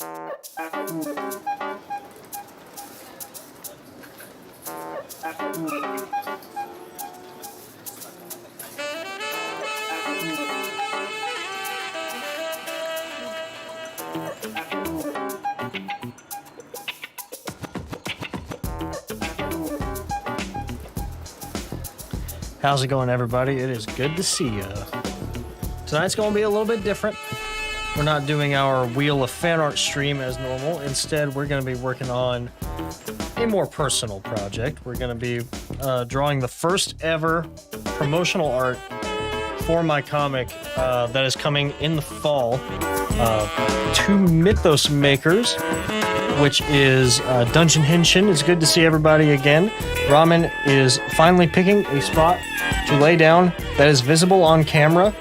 How's it going, everybody? It is good to see you. Tonight's going to be a little bit different. We're not doing our Wheel of Fan Art stream as normal. Instead, we're going to be working on a more personal project. We're going to be drawing the first ever promotional art for my comic that is coming in the fall to Mythos Makers, which is Dungeon Henshin. It's good to see everybody again. Ramen is finally picking a spot to lay down that is visible on camera.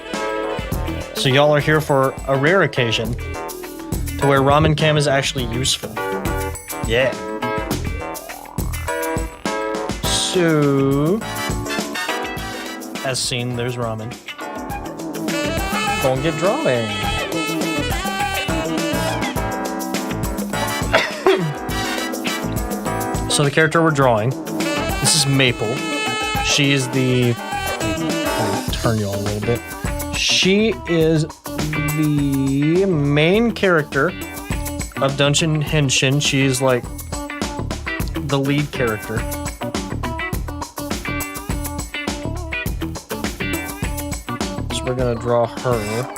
So y'all are here for a rare occasion to where Ramen Cam is actually useful. Yeah. So, as seen, there's Ramen. Gonna get drawing. So the character we're drawing, this is Maple. She is the... Let me turn you on a little bit. She is the main character of Dungeon Henshin. She's like the lead character. So we're gonna draw her.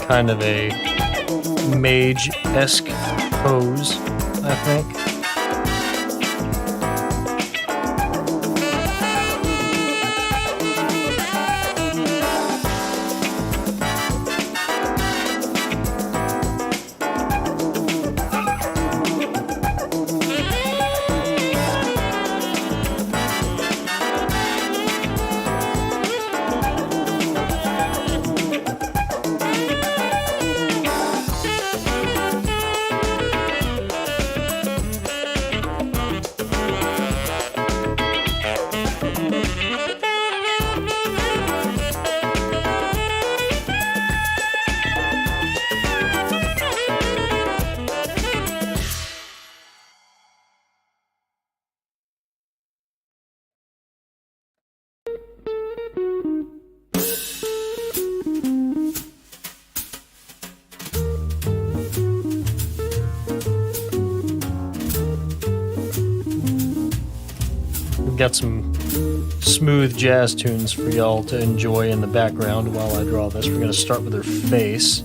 Kind of a mage-esque pose, I think. Got some smooth jazz tunes for y'all to enjoy in the background while I draw this. We're going to start with her face.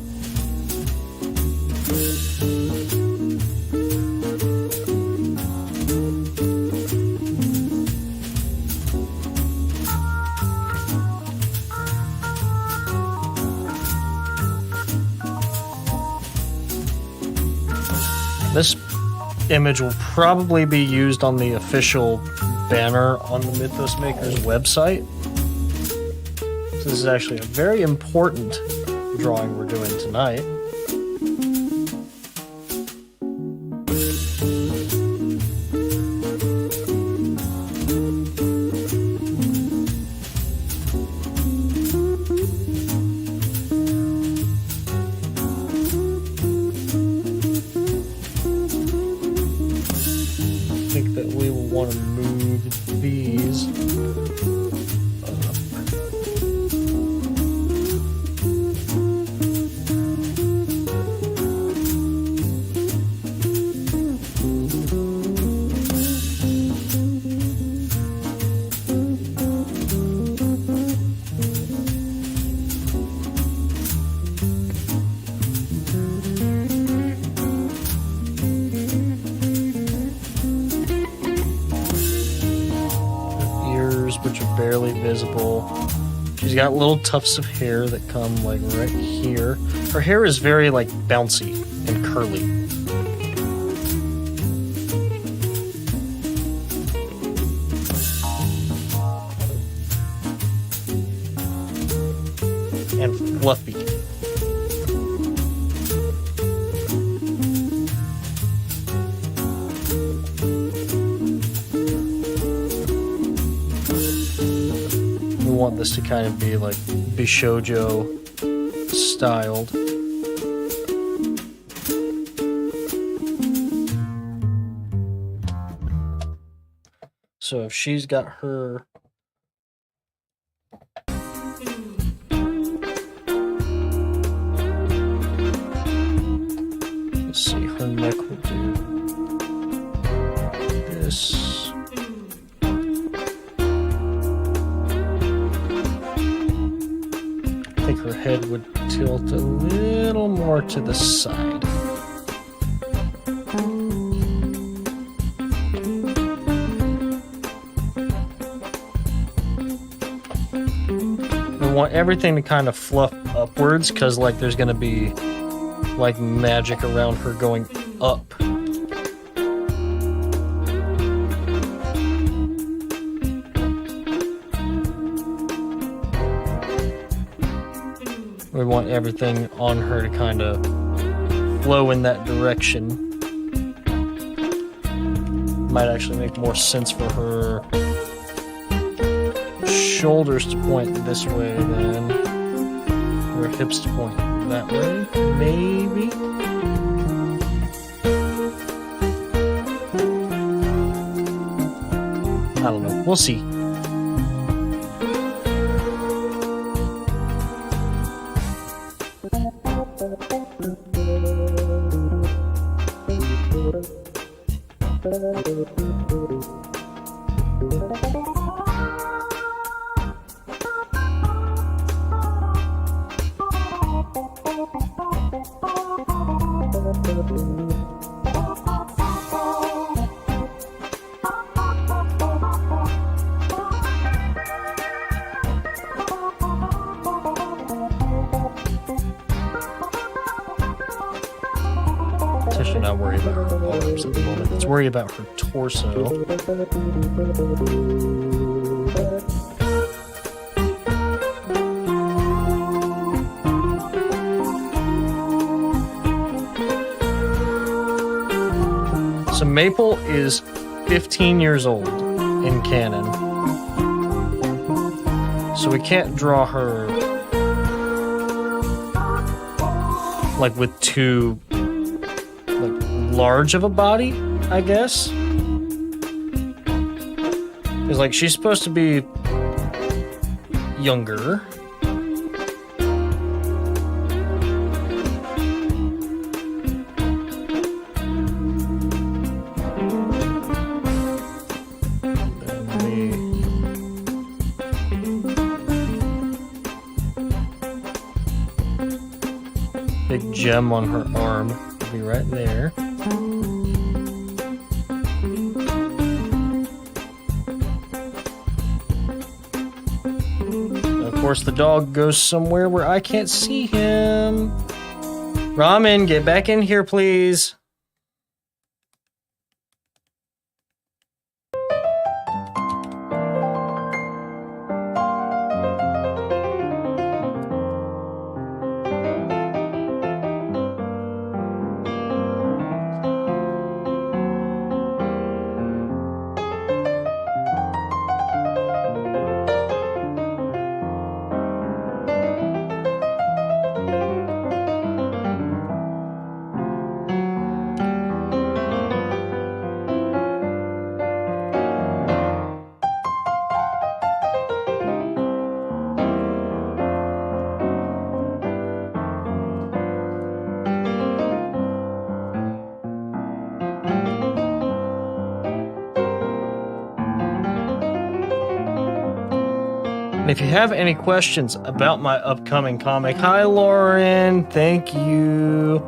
This image will probably be used on the official banner on the Mythos Makers website. So this is actually a very important drawing we're doing tonight. I think that we will want to move these up. Which are barely visible. She's got little tufts of hair that come like right here. Her hair is very like bouncy and curly. fluffy. We want this to kind of be like Bishoujo styled. So if she's got her let's see, her neck will do this. I think her head would tilt a little more to the side. I want everything to kind of fluff upwards because like there's going to be like magic around her going up. We want everything on her to kind of flow in that direction. Might actually make more sense for her shoulders to point this way than her hips to point that way, maybe. I don't know. We'll see. Should not worry about her arms at the moment. Let's worry about her torso. So Maple is 15 years old in canon. So we can't draw her like with too large of a body, I guess. It's like she's supposed to be younger. Big gem on her arm will be right there. Of course, the dog goes somewhere where I can't see him. Ramen, get back in here, please. And if you have any questions about my upcoming comic, hi Lauren, thank you.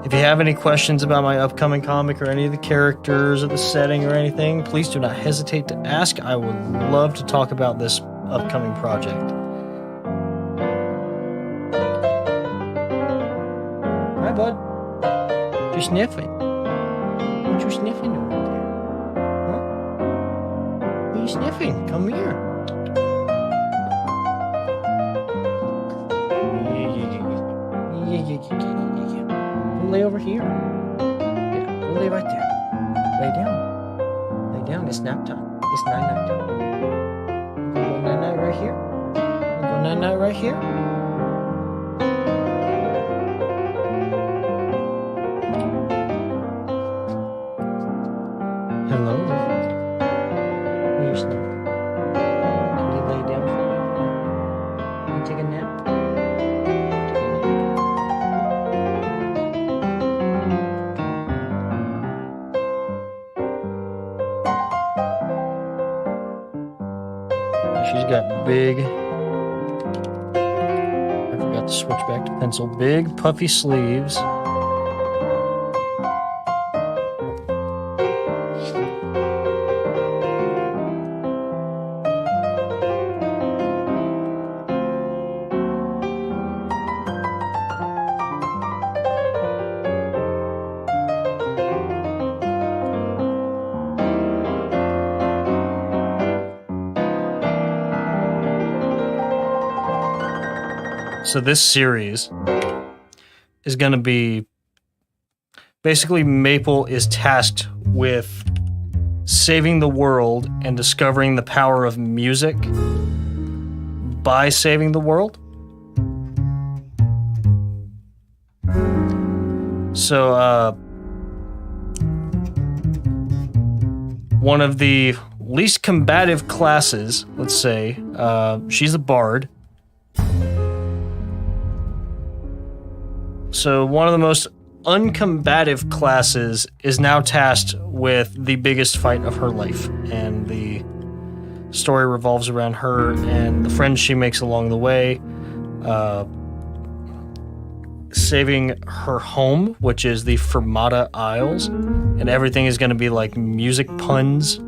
If you have any questions about my upcoming comic or any of the characters or the setting or anything, please do not hesitate to ask. I would love to talk about this upcoming project. Hi, bud. You're sniffing. What you sniffing over there? Huh? What are you sniffing? Come here. Yeah. Go lay over here. Yeah, go lay right there. Lay down. Lay down. It's nap time. It's night time. Go night right here. Go night right here. Hello. Where's Snow? Can you lay down for me? Can you take a nap? She's got big, I forgot to switch back to pencil, big puffy sleeves. So this series is going to be, basically Maple is tasked with saving the world and discovering the power of music by saving the world. So one of the least combative classes, let's say, she's a bard. So one of the most uncombative classes is now tasked with the biggest fight of her life, and the story revolves around her and the friends she makes along the way, saving her home, which is the Fermata Isles, and everything is going to be like music puns.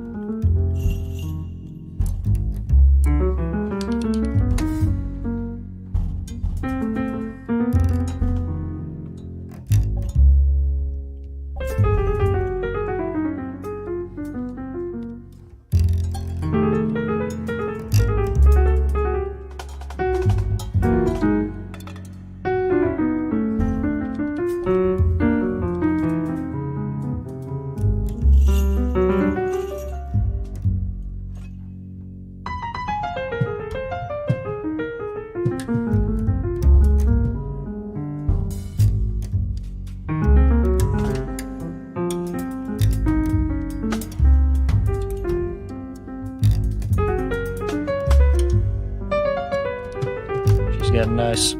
Got nice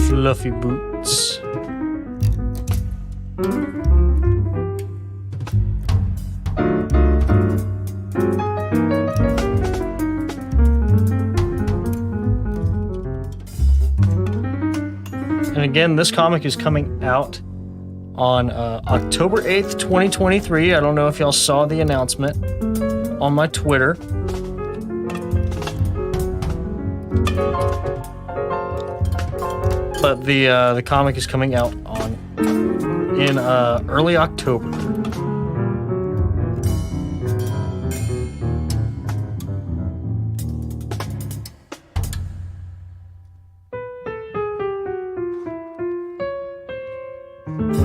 fluffy boots. And again, this comic is coming out on October 8th, 2023. I don't know if y'all saw the announcement on my Twitter. But the comic is coming out in early October.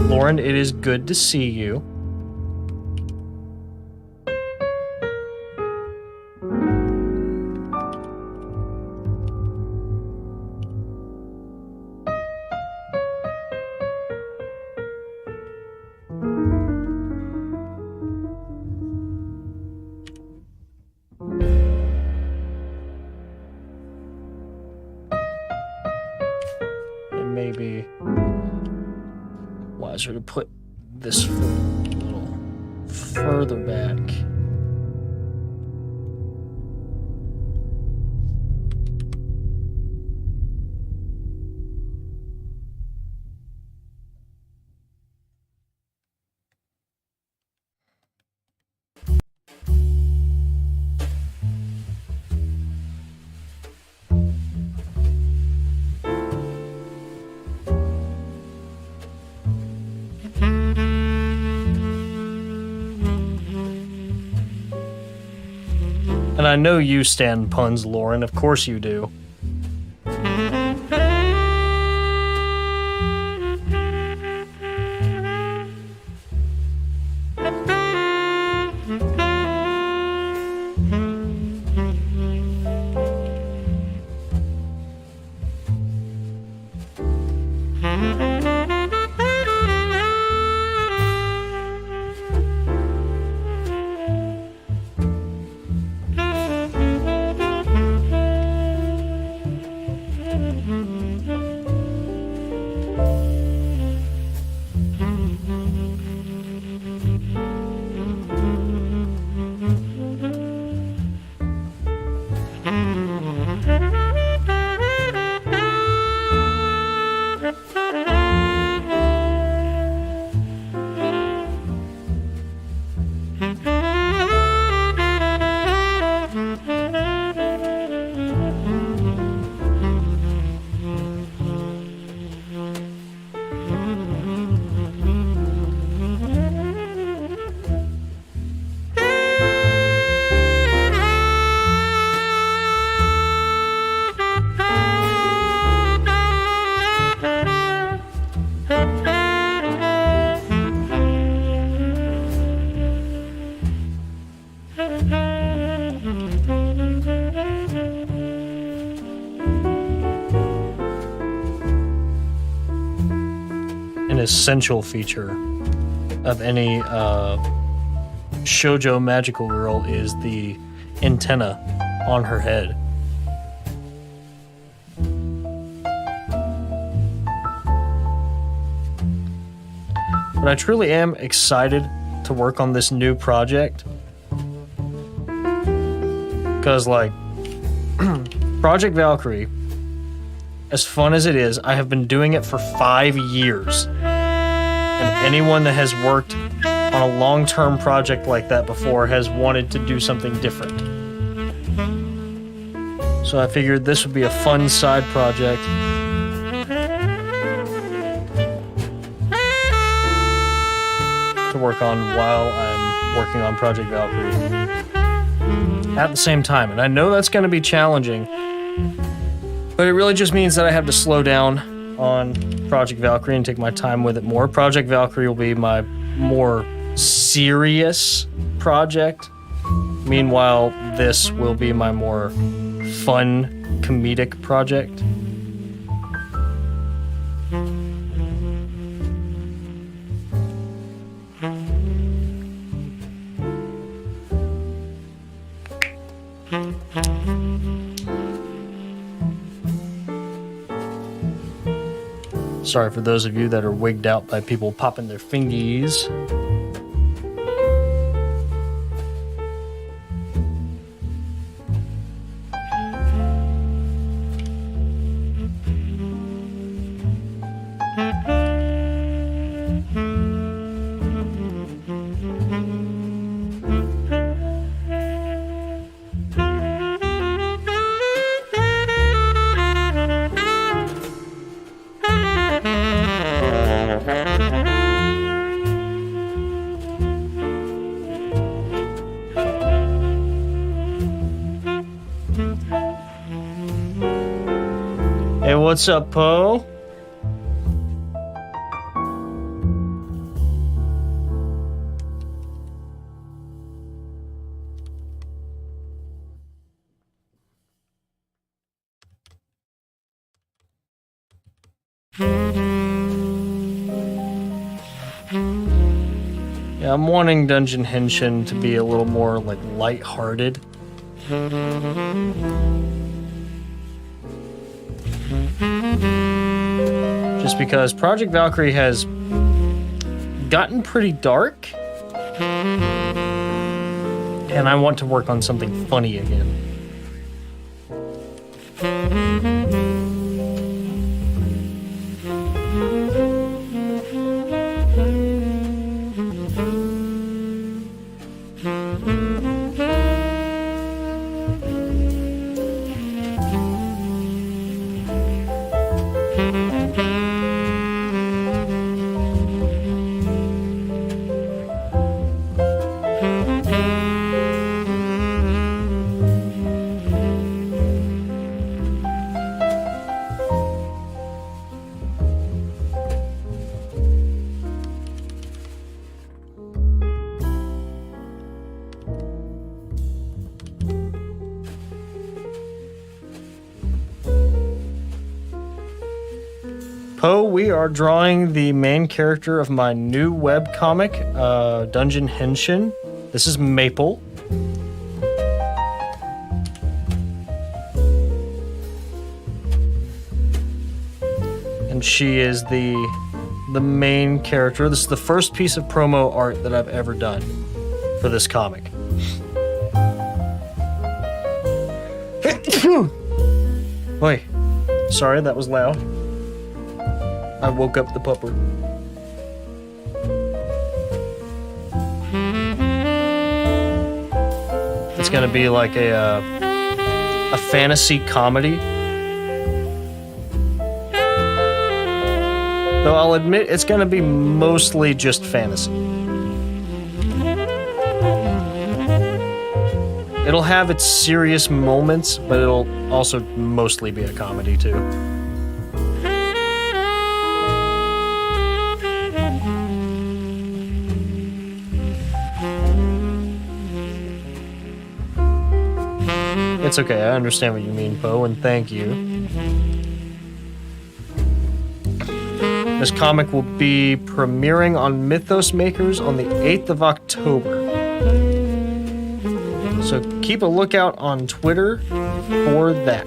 Lauren, it is good to see you. Maybe wiser to put this foot a little further back. And I know you stand puns, Lauren. Of course you do. An essential feature of any shoujo magical girl is the antenna on her head. But I truly am excited to work on this new project. Because, like, Project Valkyrie, as fun as it is, I have been doing it for 5 years. And anyone that has worked on a long-term project like that before has wanted to do something different. So I figured this would be a fun side project. To work on while I'm working on Project Valkyrie at the same time. And I know that's going to be challenging, but it really just means that I have to slow down on Project Valkyrie and take my time with it more. Project Valkyrie will be my more serious project. Meanwhile, this will be my more fun, comedic project. Sorry for those of you that are wigged out by people popping their fingies. Hey, what's up, Poe? Yeah, I'm wanting Dungeon Henshin to be a little more, like, lighthearted. Just because Project Valkyrie has gotten pretty dark, and I want to work on something funny again. Poe, we are drawing the main character of my new webcomic, Dungeon Henshin. This is Maple. And she is the main character. This is the first piece of promo art that I've ever done for this comic. Oi, sorry, that was loud. I woke up the pupper. It's gonna be like a fantasy comedy. Though I'll admit it's gonna be mostly just fantasy. It'll have its serious moments, but it'll also mostly be a comedy too. It's okay, I understand what you mean, Poe, and thank you. This comic will be premiering on Mythos Makers on the 8th of October. So keep a lookout on Twitter for that.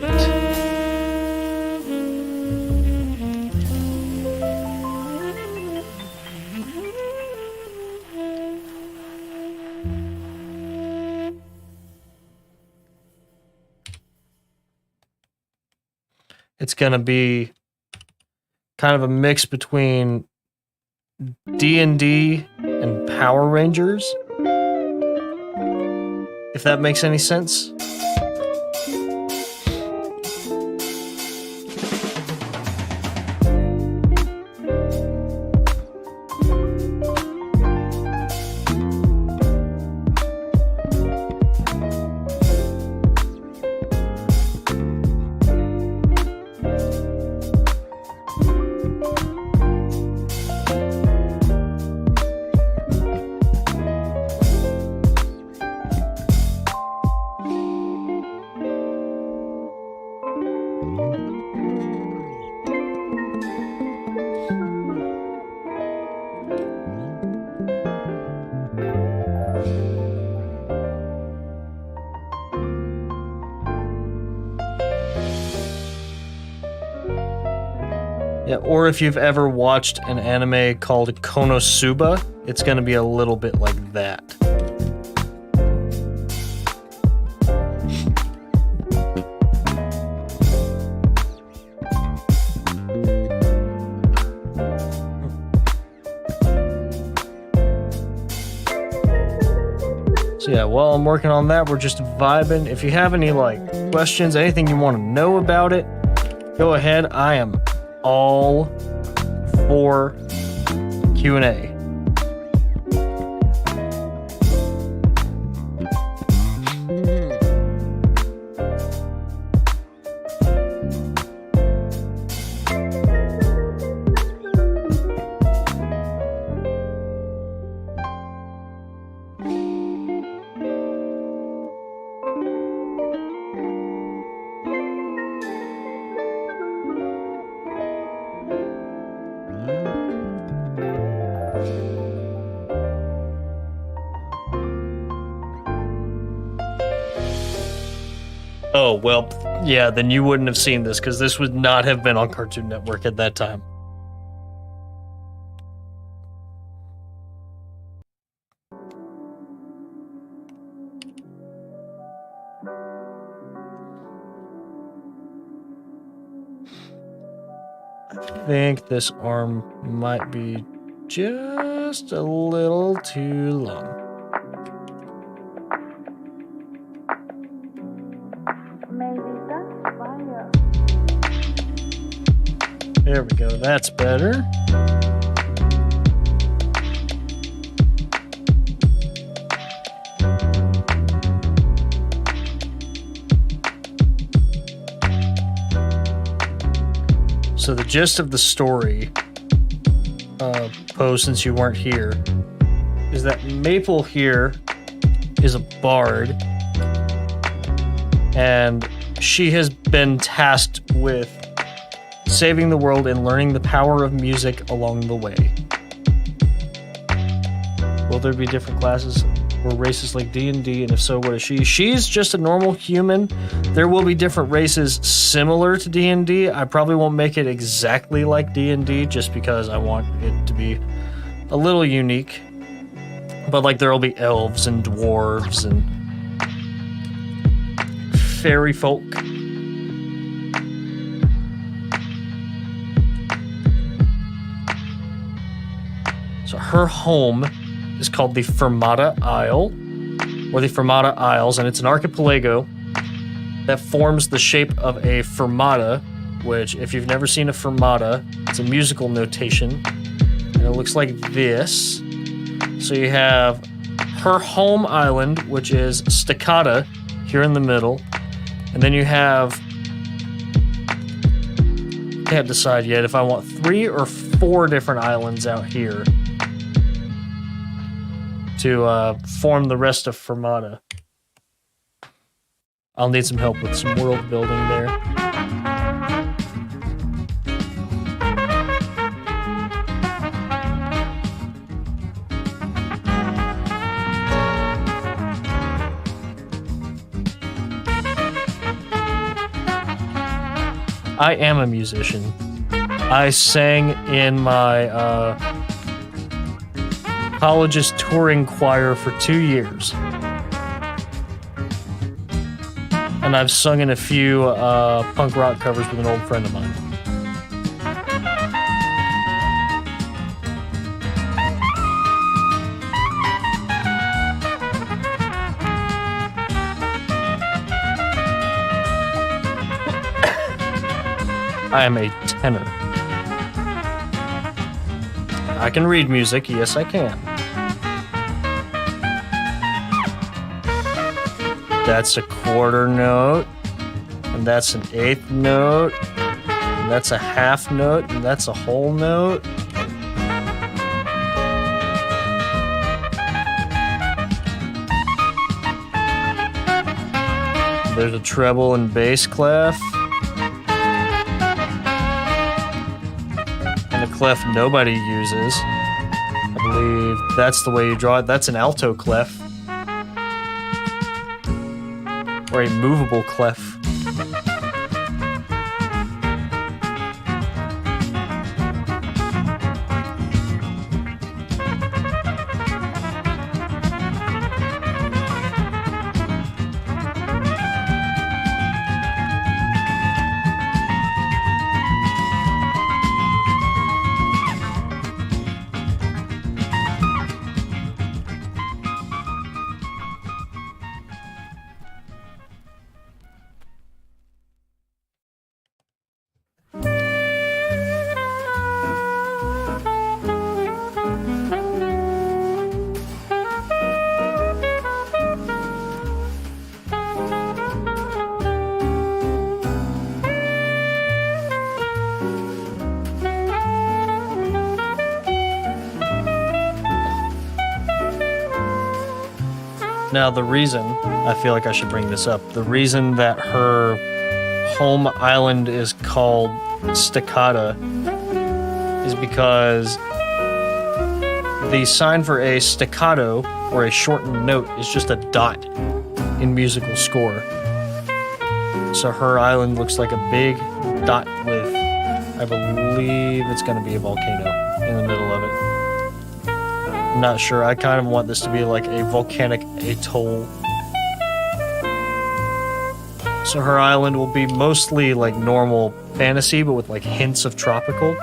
It's going to be kind of a mix between D&D and Power Rangers, if that makes any sense. Yeah, or if you've ever watched an anime called Konosuba, it's going to be a little bit like that. So yeah, while I'm working on that, we're just vibing. If you have any questions, anything you want to know about it, go ahead. I am all for Q&A. Oh, well, yeah, then you wouldn't have seen this, because this would not have been on Cartoon Network at that time. I think this arm might be just a little too long. There we go, that's better. So the gist of the story, Poe, since you weren't here, is that Maple here is a bard, and she has been tasked with saving the world and learning the power of music along the way. Will there be different classes or races like D&D, and if so, what is she? She's just a normal human. There will be different races similar to D&D. I probably won't make it exactly like D&D just because I want it to be a little unique. But there will be elves and dwarves and fairy folk. So her home is called the Fermata Isle, or the Fermata Isles, and it's an archipelago that forms the shape of a fermata, which, if you've never seen a fermata, it's a musical notation, and it looks like this. So you have her home island, which is Staccata, here in the middle, and then you have... I can't decide yet if I want 3 or 4 different islands out here to form the rest of Fermata. I'll need some help with some world building there. I am a musician. I sang in my college's touring choir for 2 years. And I've sung in a few punk rock covers with an old friend of mine. I am a tenor. I can read music, yes I can. That's a quarter note, and that's an eighth note, and that's a half note, and that's a whole note. There's a treble and bass clef. Clef nobody uses. I believe that's the way you draw it. That's an alto clef. Or a movable clef. Now, the reason, I feel like I should bring this up, the reason that her home island is called Staccata is because the sign for a staccato, or a shortened note, is just a dot in musical score. So her island looks like a big dot with, I believe it's going to be a volcano in the middle of it. I'm not sure. I kind of want this to be like a volcanic atoll. So her island will be mostly like normal fantasy, but with like hints of tropical.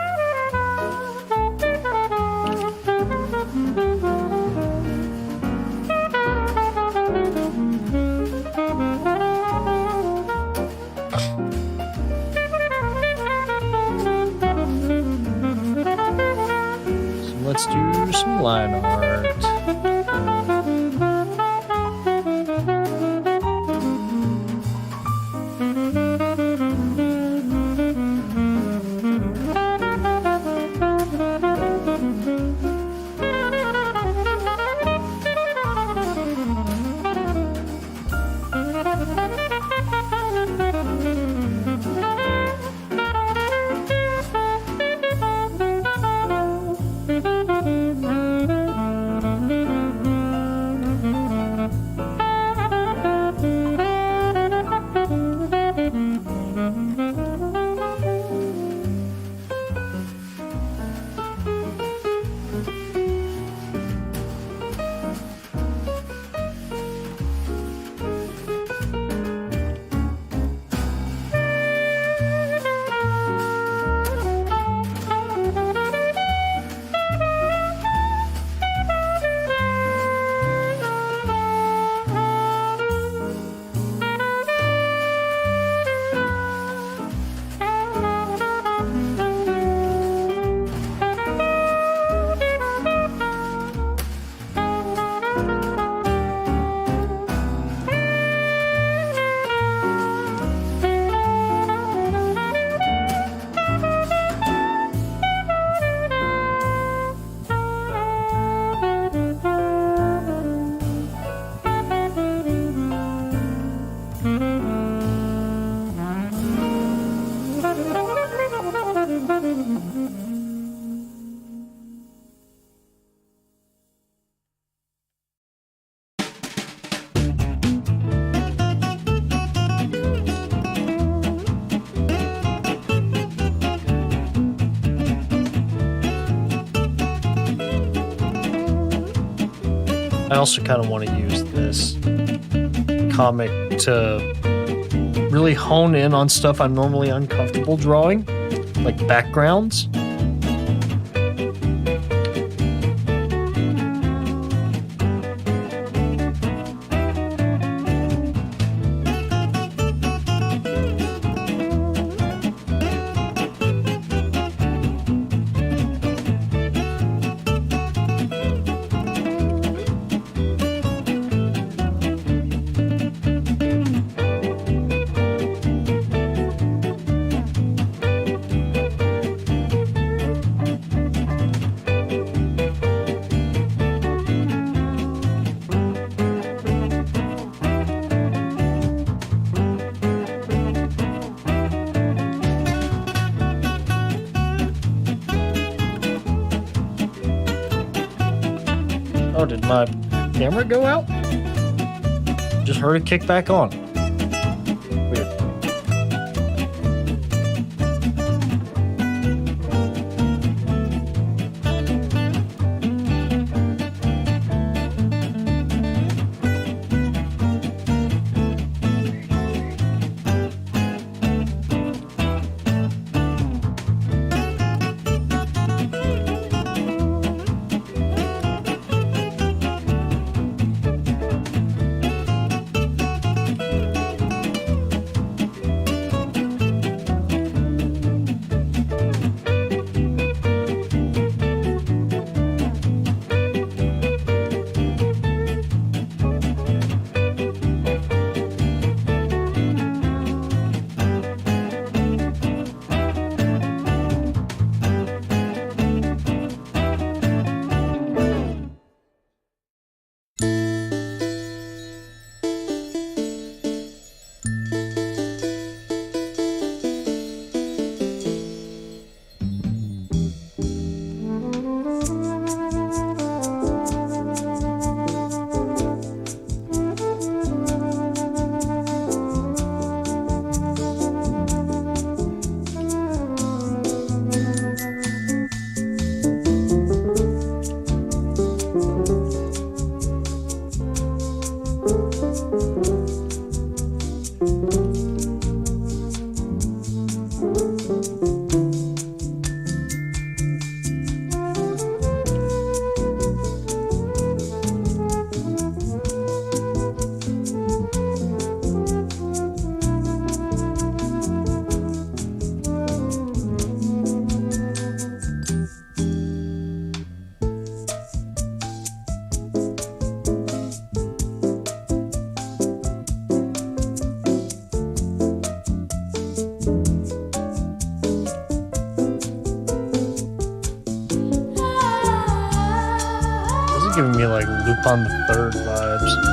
So let's do some line art. I also kind of want to use this comic to really hone in on stuff I'm normally uncomfortable drawing, like backgrounds. Oh, did my camera go out? Just heard it kick back on. Weird. Giving me like Lupin the Third vibes.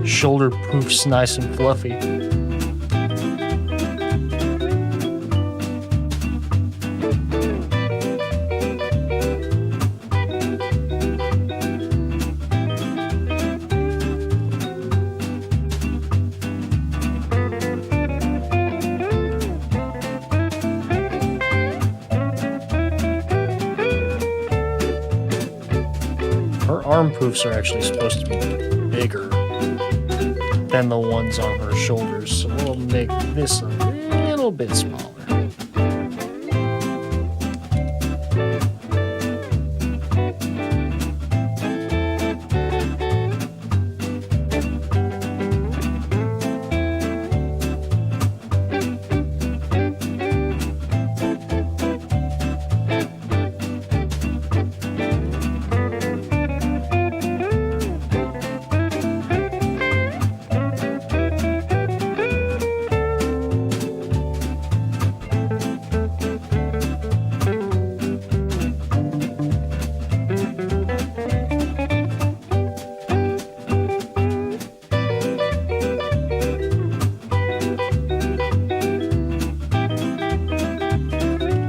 Shoulder poofs nice and fluffy. arm poofs are actually supposed to be bigger than the ones on her shoulders. So we'll make this a little bit smaller.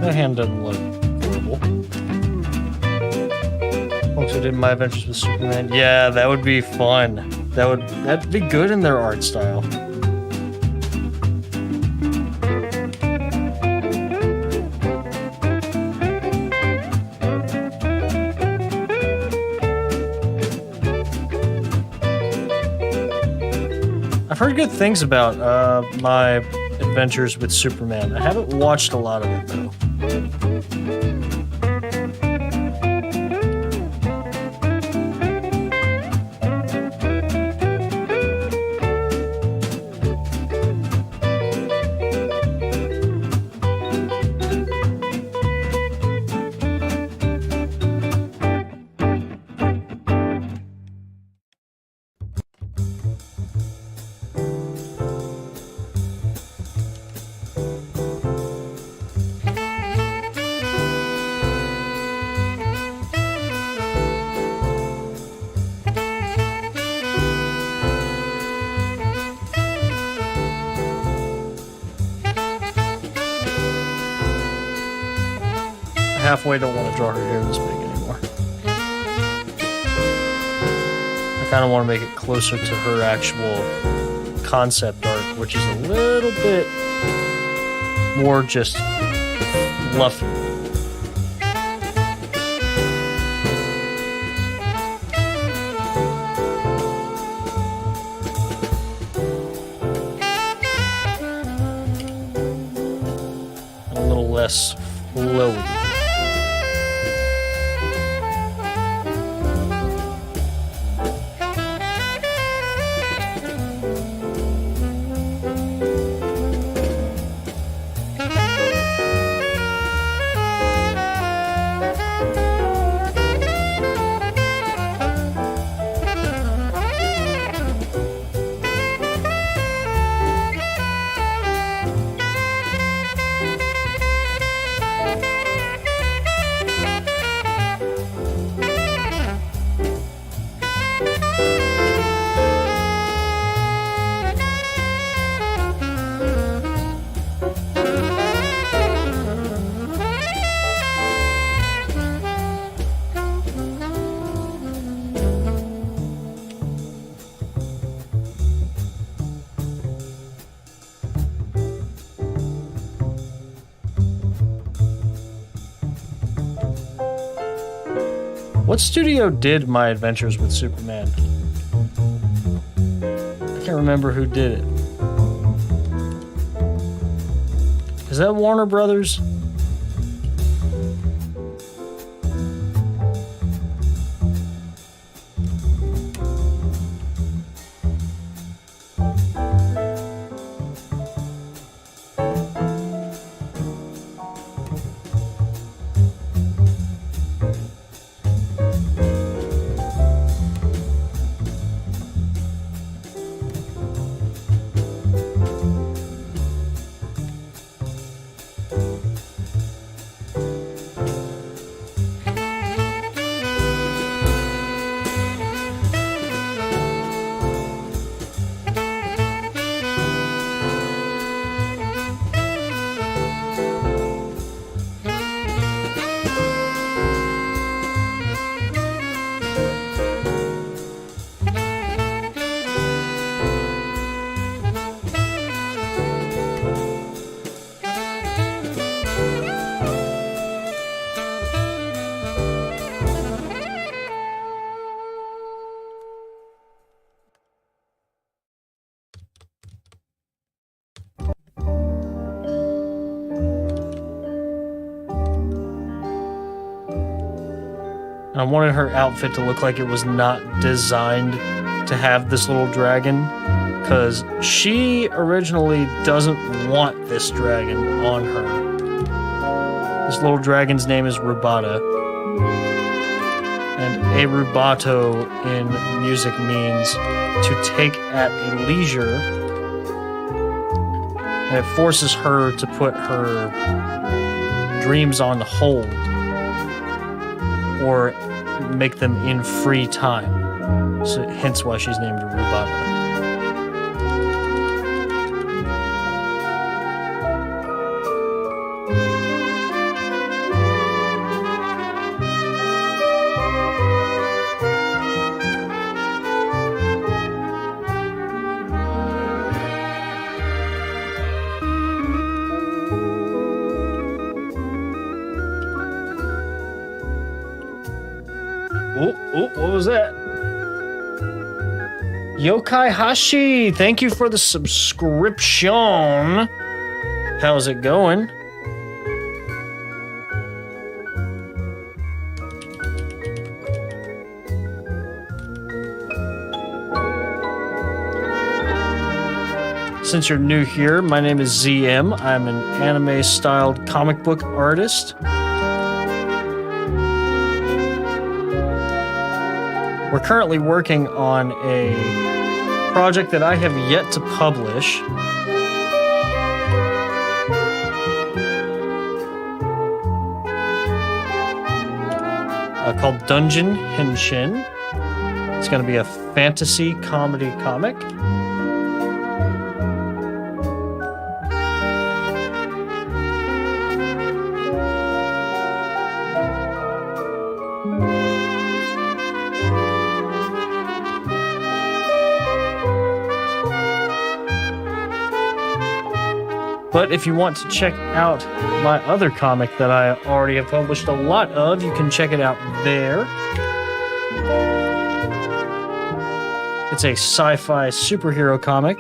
That hand doesn't look horrible. Also did My Adventures with Superman. Yeah, that would be fun. That'd be good in their art style. I've heard good things about My Adventures with Superman. I haven't watched a lot of it though. Halfway don't want to draw her hair this big anymore. I kind of want to make it closer to her actual concept art, which is a little bit more just fluffy. A little less flowy. What studio did My Adventures with Superman? I can't remember who did it. Is that Warner Brothers? And I wanted her outfit to look like it was not designed to have this little dragon, because she originally doesn't want this dragon on her. This little dragon's name is Rubata. And a rubato in music means to take at a leisure. And it forces her to put her dreams on hold or make them in free time. So hence why she's named Rubata. Oh, what was that? Yokai Hashi, thank you for the subscription. How's it going? Since you're new here, my name is ZM. I'm an anime-styled comic book artist. We're currently working on a project that I have yet to publish. Called Dungeon Henshin. It's going to be a fantasy comedy comic. But if you want to check out my other comic that I already have published a lot of, you can check it out there. It's a sci-fi superhero comic.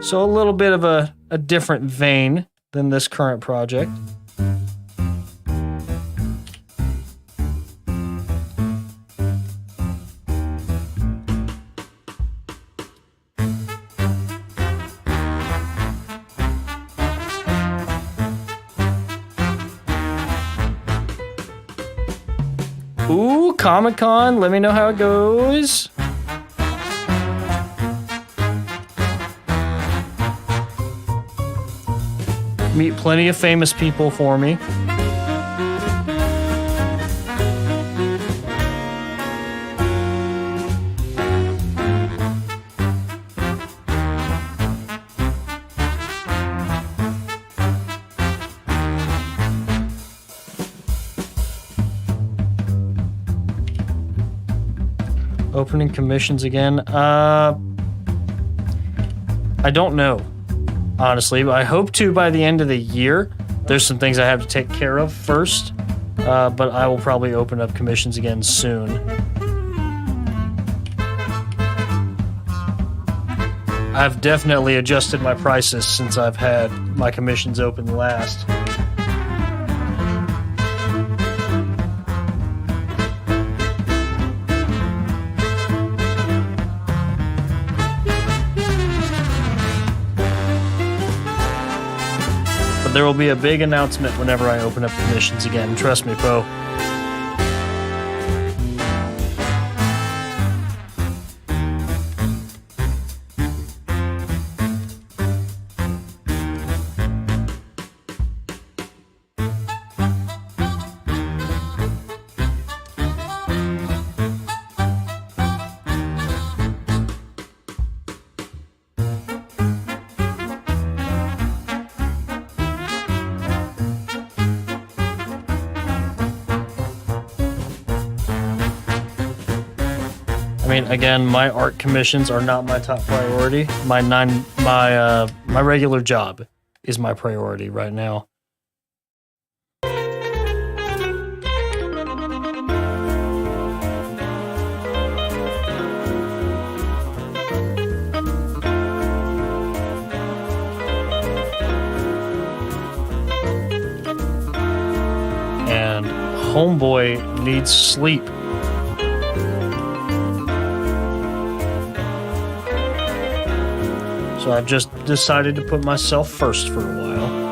So a little bit of a different vein than this current project. Ooh, Comic-Con, let me know how it goes. Meet plenty of famous people for me. Opening commissions again. I don't know, honestly, but I hope to by the end of the year. There's some things I have to take care of first, but I will probably open up commissions again soon. I've definitely adjusted my prices since I've had my commissions open last. There will be a big announcement whenever I open up commissions again. Trust me, Poe. I mean, again, my art commissions are not my top priority. My regular job is my priority right now. And homeboy needs sleep. So I've just decided to put myself first for a while.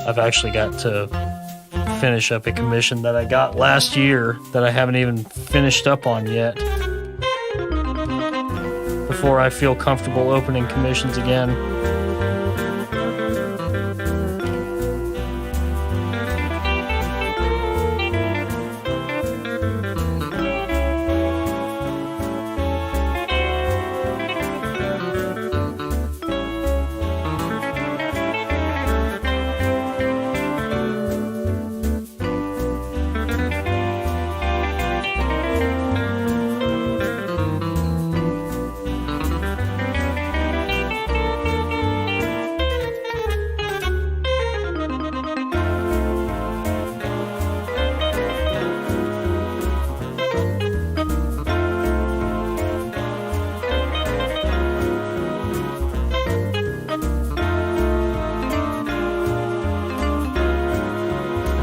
I've actually got to finish up a commission that I got last year that I haven't even finished up on yet before I feel comfortable opening commissions again.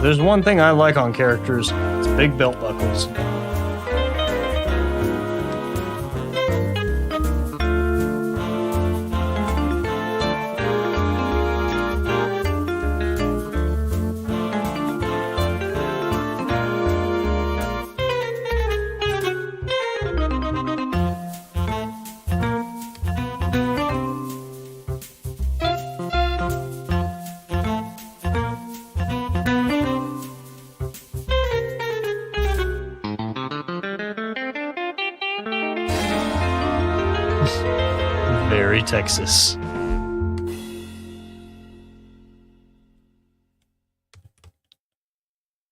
There's one thing I like on characters, it's big belt buckles. Very Texas.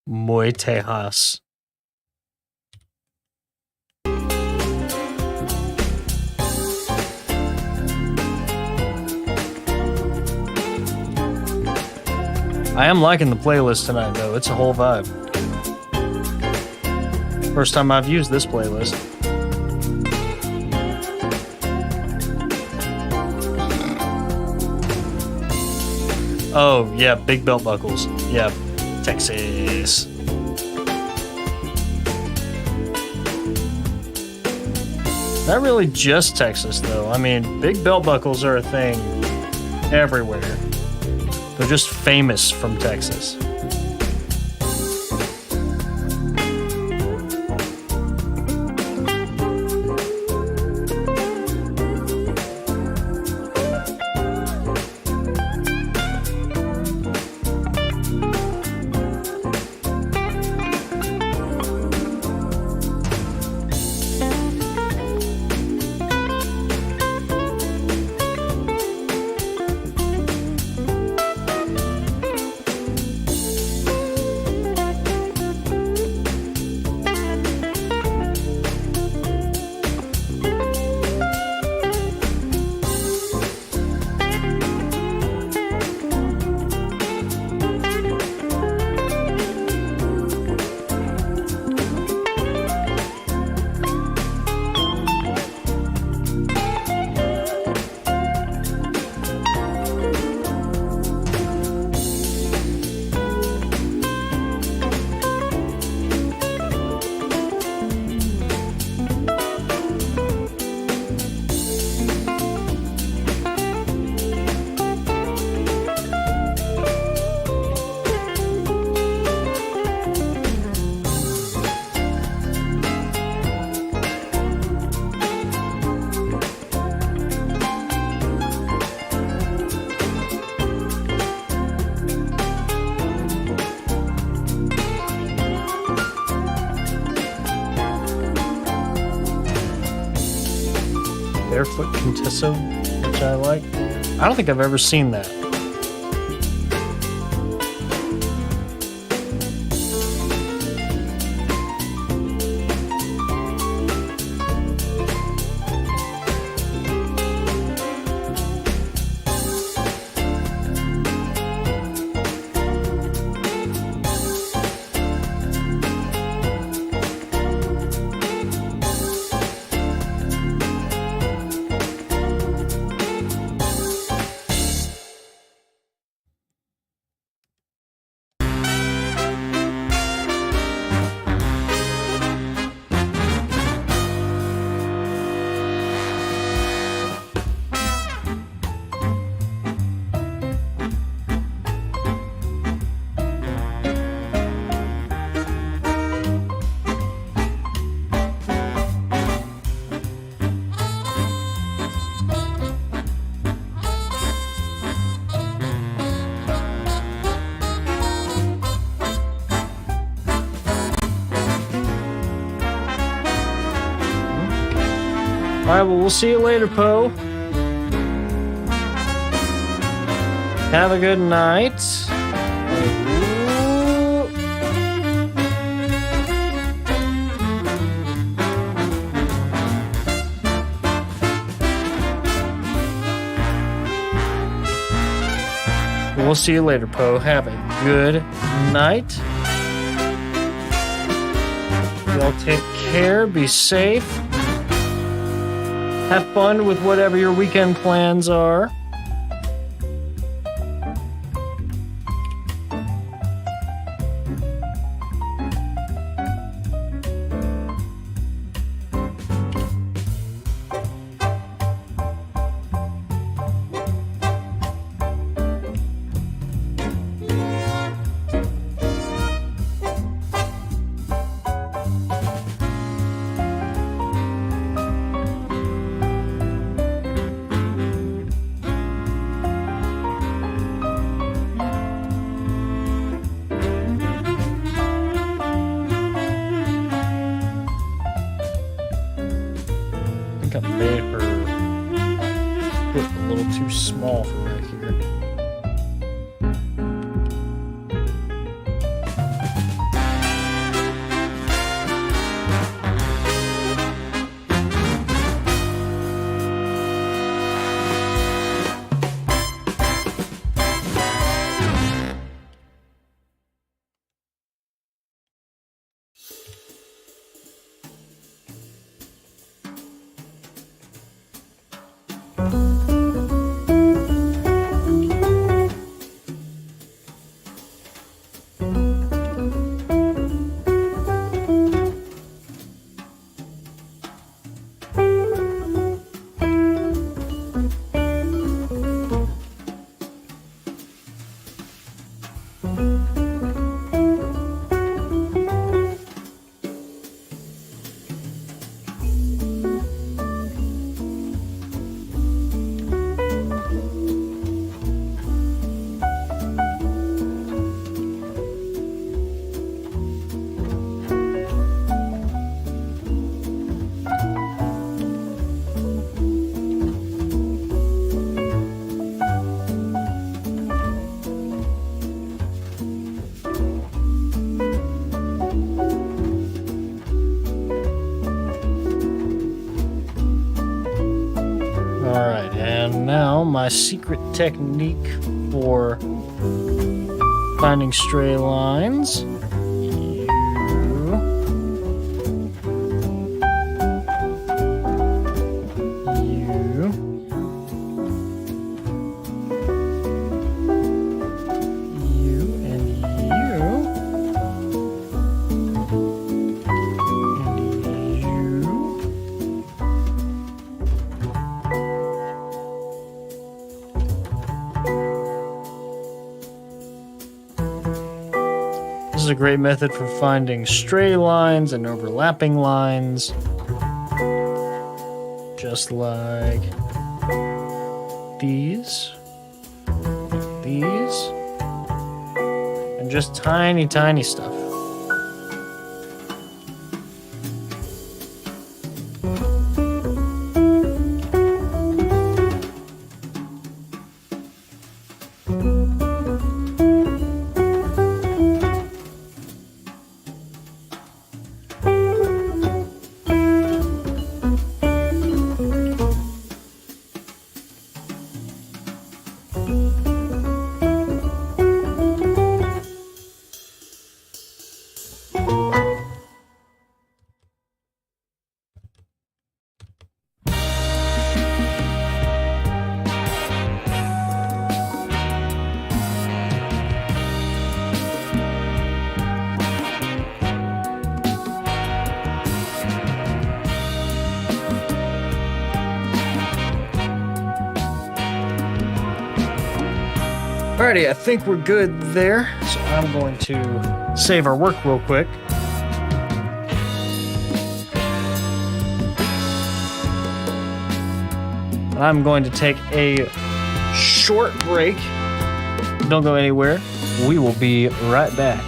Muy Tejas. I am liking the playlist tonight, though. It's a whole vibe. First time I've used this playlist. Oh, yeah, big belt buckles. Yeah, Texas. Not really just Texas, though. I mean, big belt buckles are a thing everywhere. They're just famous from Texas. Barefoot Contessa, which I like. I don't think I've ever seen that. Alright, well, we'll see you later, Poe. Have a good night. We'll see you later, Poe. Have a good night. Y'all take care. Be safe. Have fun with whatever your weekend plans are. I made her foot a little too small for right here. Alright, and now my secret technique for finding stray lines. This is a great method for finding stray lines and overlapping lines. Just like these, and just tiny, tiny stuff. Alrighty, I think we're good there. So I'm going to save our work real quick. I'm going to take a short break. Don't go anywhere. We will be right back.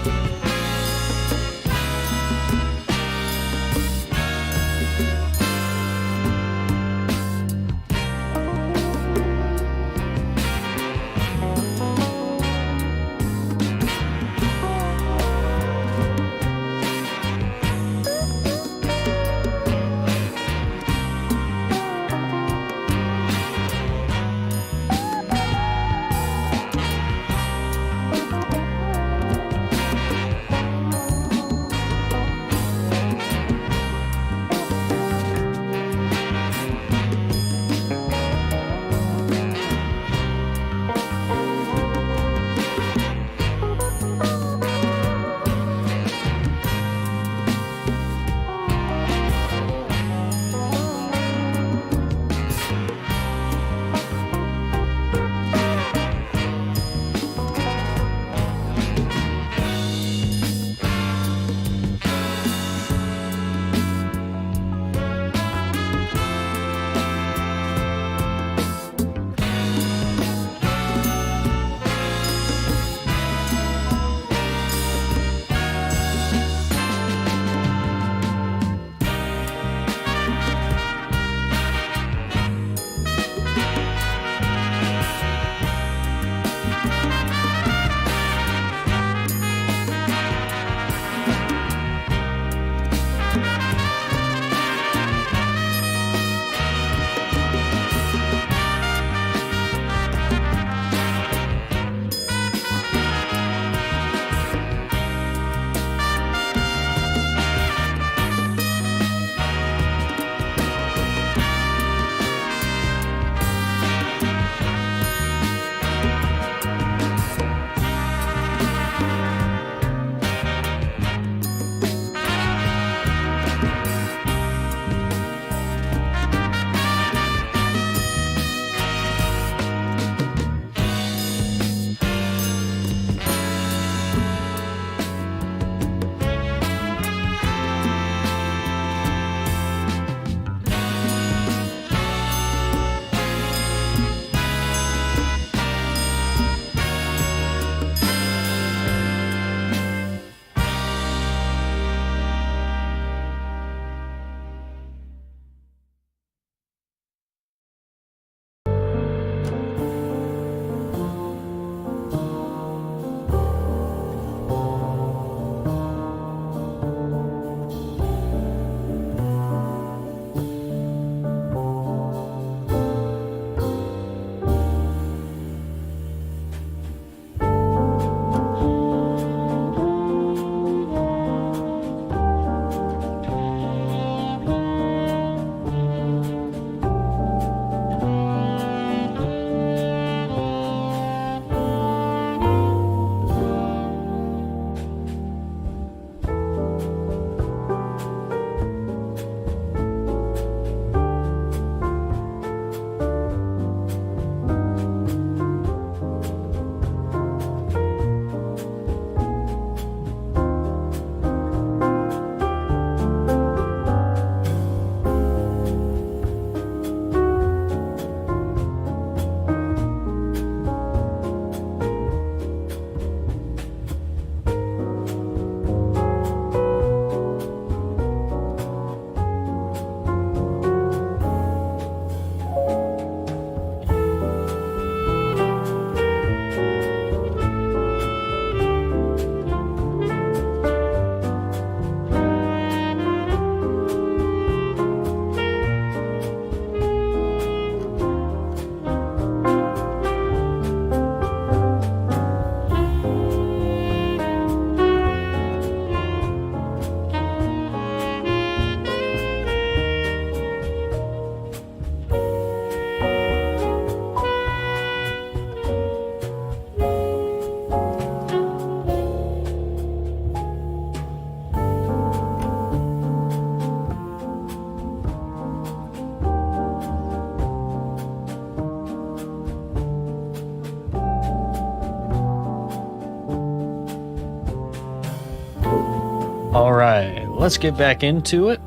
All right, let's get back into it.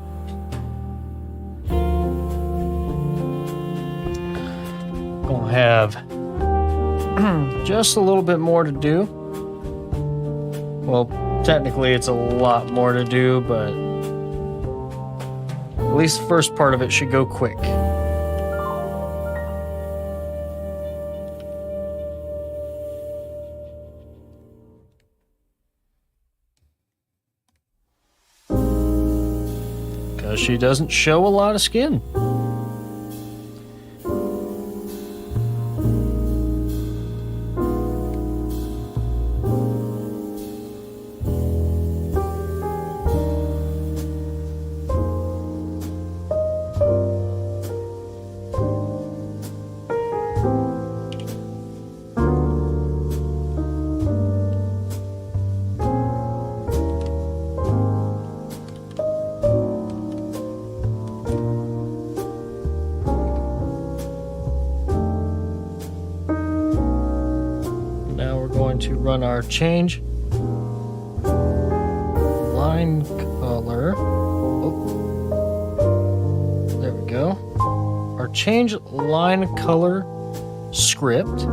Gonna have just a little bit more to do. Well, technically it's a lot more to do, but at least the first part of it should go quick. Because she doesn't show a lot of skin. To run our change line color. Oh, there we go. Our change line color script.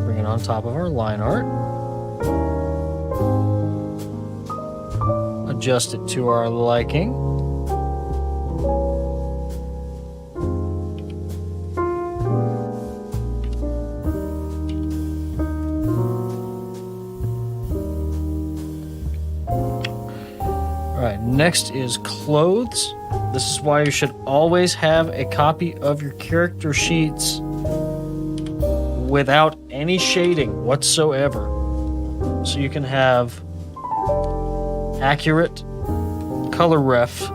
Bring it on top of our line art. Adjust it to our liking. Next is clothes. This is why you should always have a copy of your character sheets without any shading whatsoever. So you can have accurate color ref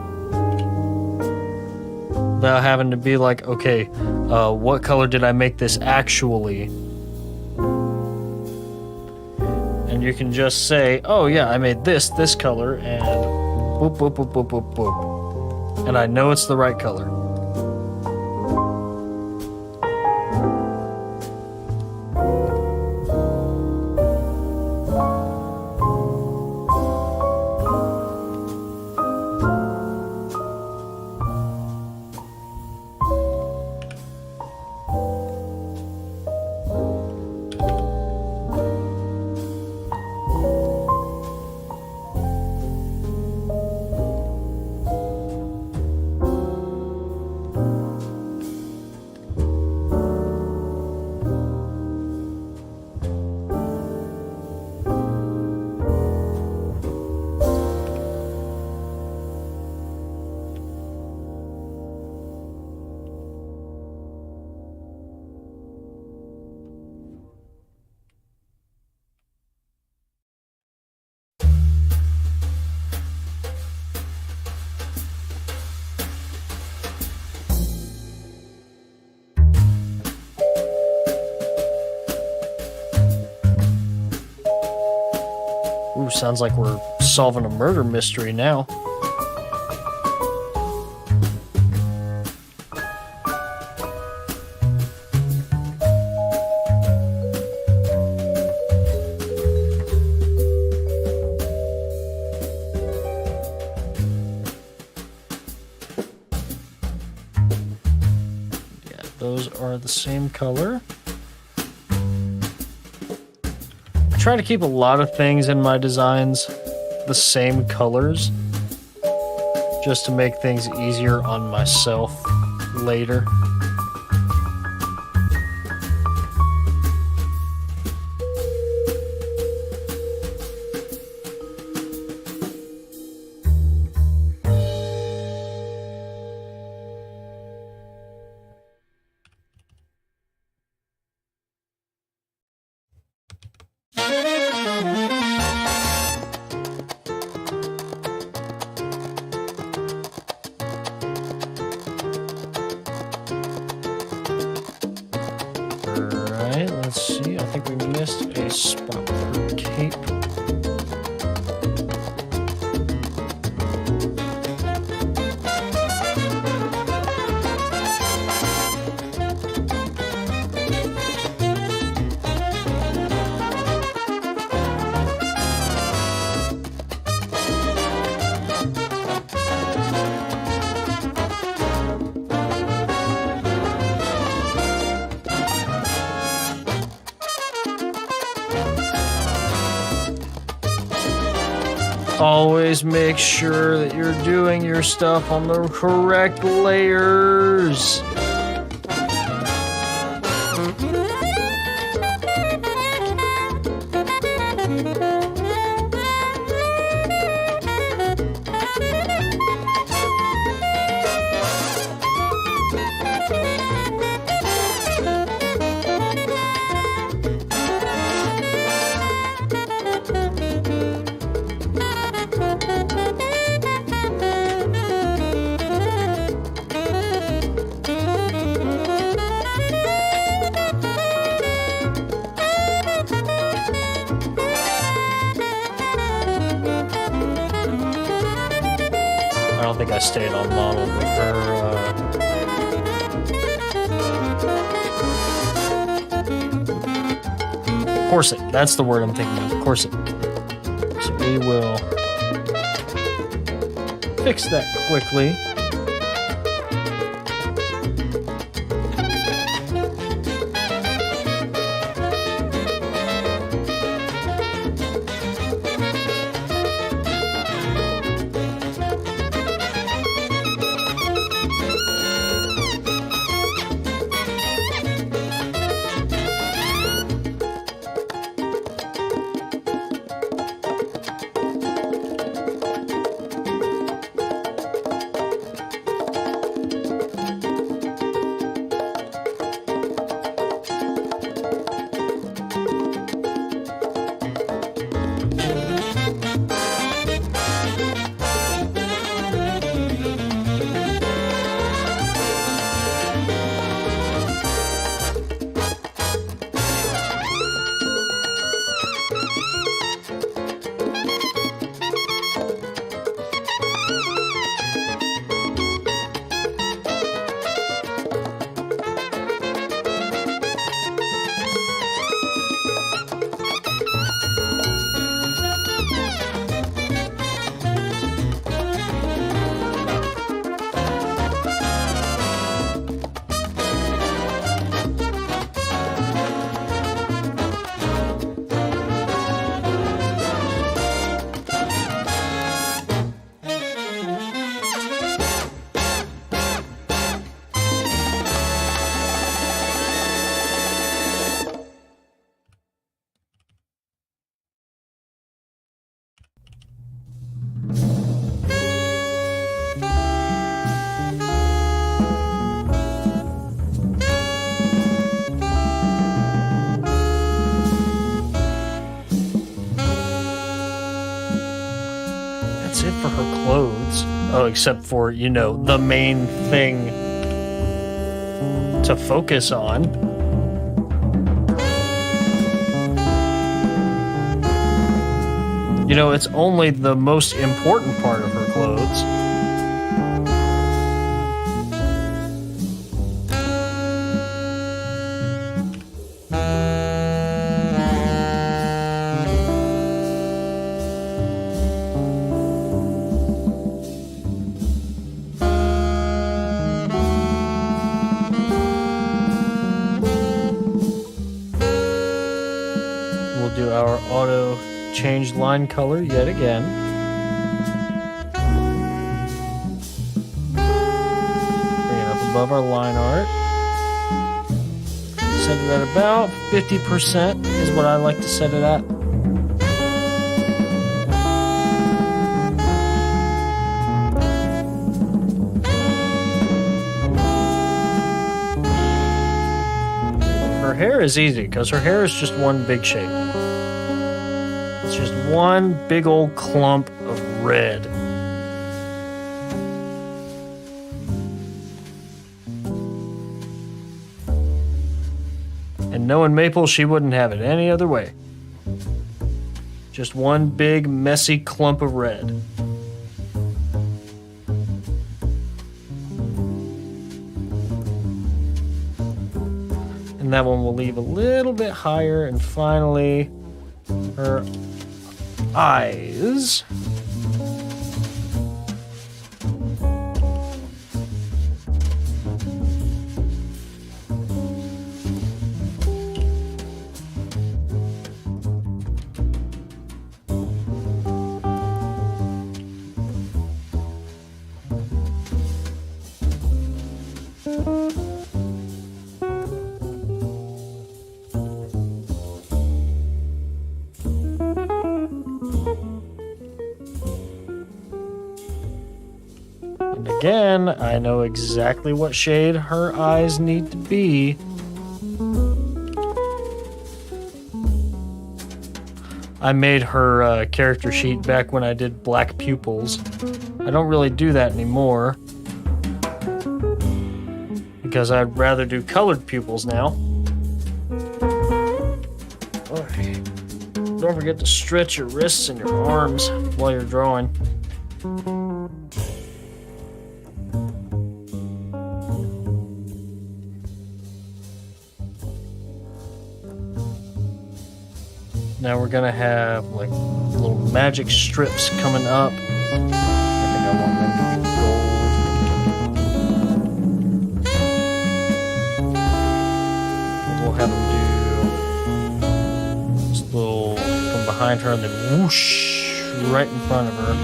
without having to be like, okay, what color did I make this actually? And you can just say, oh yeah, I made this color, and boop, boop, boop, boop, boop, boop. And I know it's the right color. Ooh, sounds like we're solving a murder mystery now. Yeah, those are the same color. I try to keep a lot of things in my designs the same colors, just to make things easier on myself later. Always make sure that you're doing your stuff on the correct layers. I don't think I stayed on model with her. Corset. That's the word I'm thinking of. Corset. So we will fix that quickly. That's it for her clothes. Oh, except for, you know, the main thing to focus on. You know, it's only the most important part of her clothes. We'll do our auto change line color yet again. Bring it up above our line art. Set it at about 50% is what I like to set it at. Her hair is easy because her hair is just one big shape. It's just one big old clump of red. And knowing Maple, she wouldn't have it any other way. Just one big messy clump of red. And that one will leave a little bit higher. And finally, her eyes. And again, I know exactly what shade her eyes need to be. I made her character sheet back when I did black pupils. I don't really do that anymore because I'd rather do colored pupils now. Okay. Don't forget to stretch your wrists and your arms while you're drawing. Now we're gonna have like little magic strips coming up. I think I want them to be gold. We'll have them do this little from behind her and then whoosh right in front of her.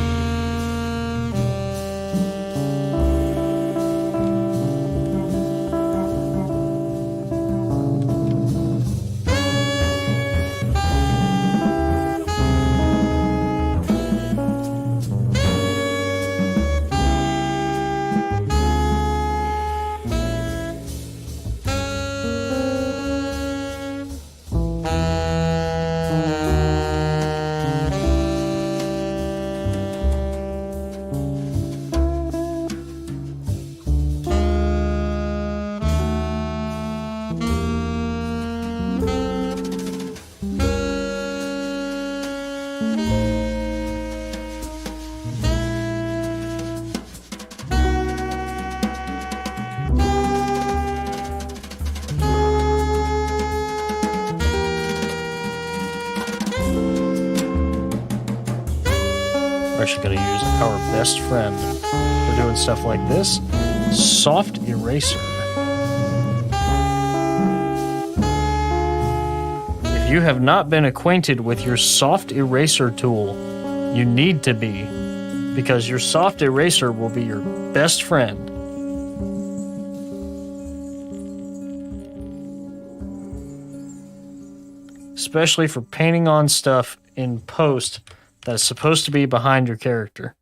We're actually going to use our best friend for doing stuff like this, soft eraser. If you have not been acquainted with your soft eraser tool, you need to be, because your soft eraser will be your best friend. Especially for painting on stuff in post that is supposed to be behind your character.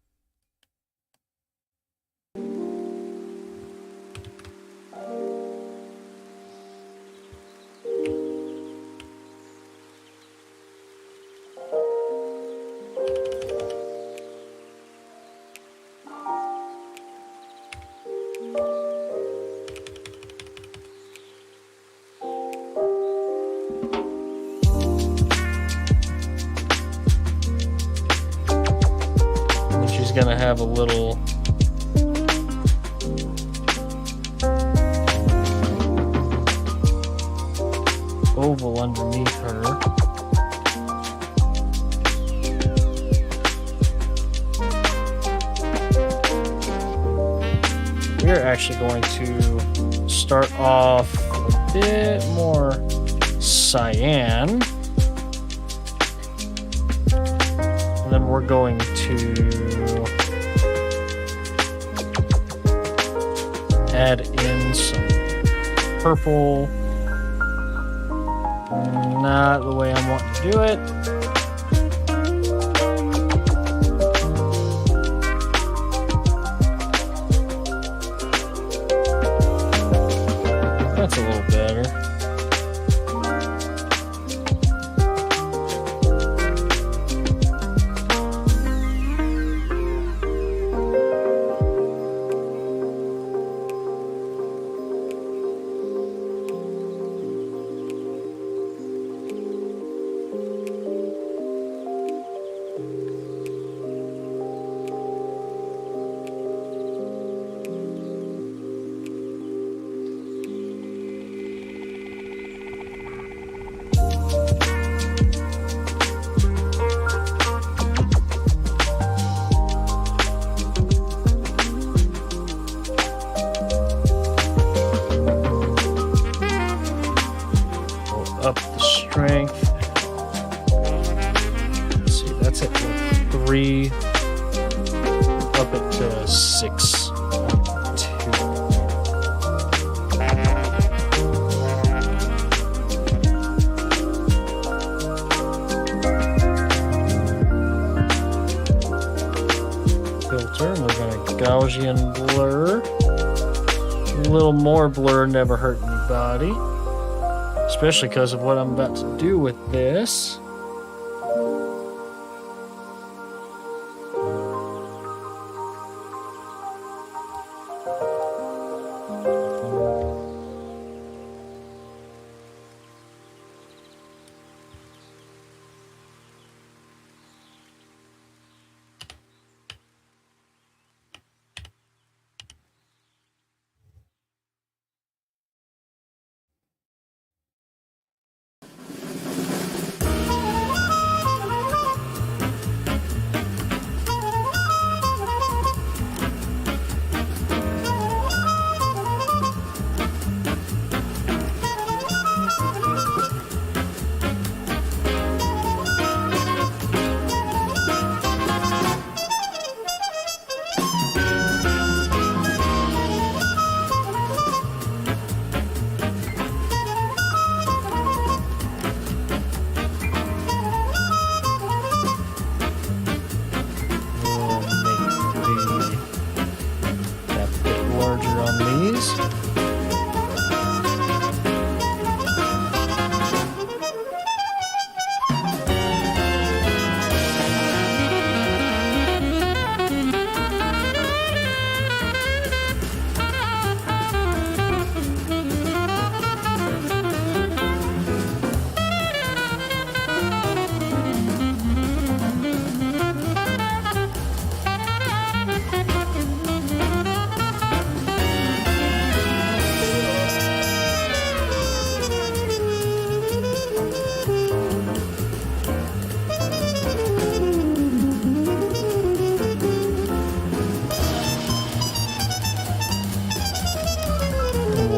Gonna have a little oval underneath her. We're actually going to start off a bit more cyan. And then we're going to add in some purple. Not the way I want to do it. That's a little better. Gaussian blur. A little more blur never hurt anybody. Especially because of what I'm about to do with this.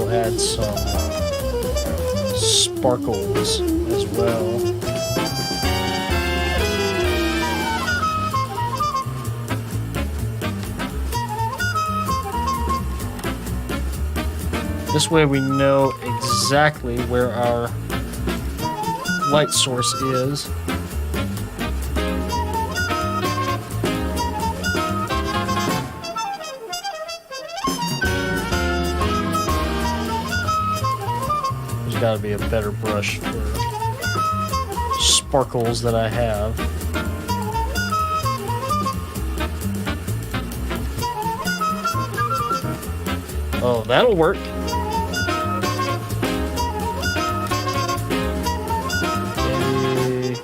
Add some sparkles as well. This way we know exactly where our light source is. Gotta be a better brush for sparkles that I have. Oh, that'll work. Maybe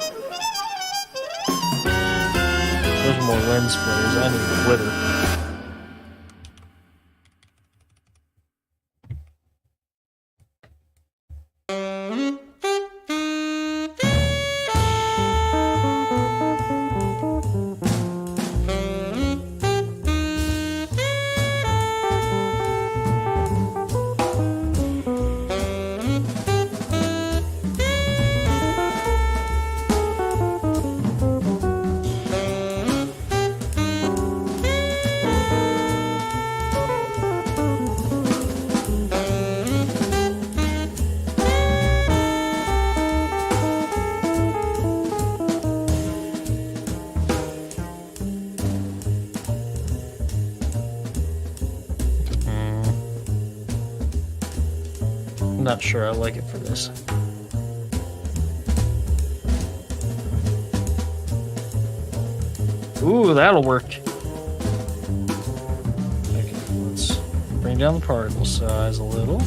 those are more lens flares. I need glitter. I'm not sure I like it for this. Ooh, that'll work. Okay, let's bring down the particle size a little.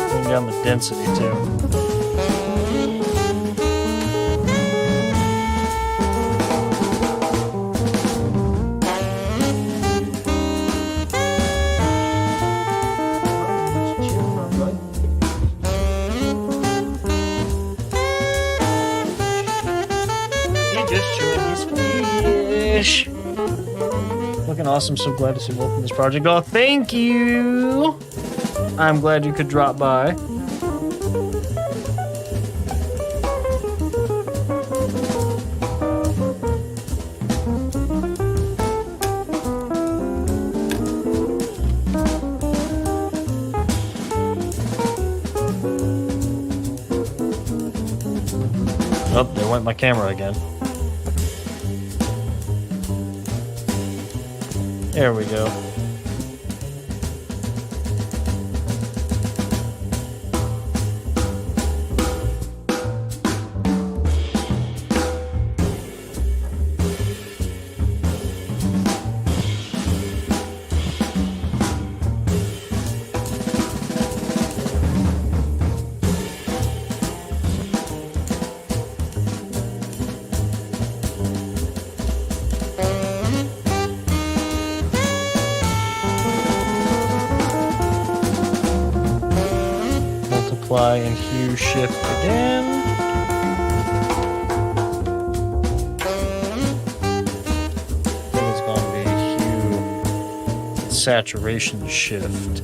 Bring down the density too. Looking awesome. So glad to see you open this project. Oh, thank you. I'm glad you could drop by. there went my camera again. There we go. Multiply and hue shift again. I think it's going to be hue and saturation shift.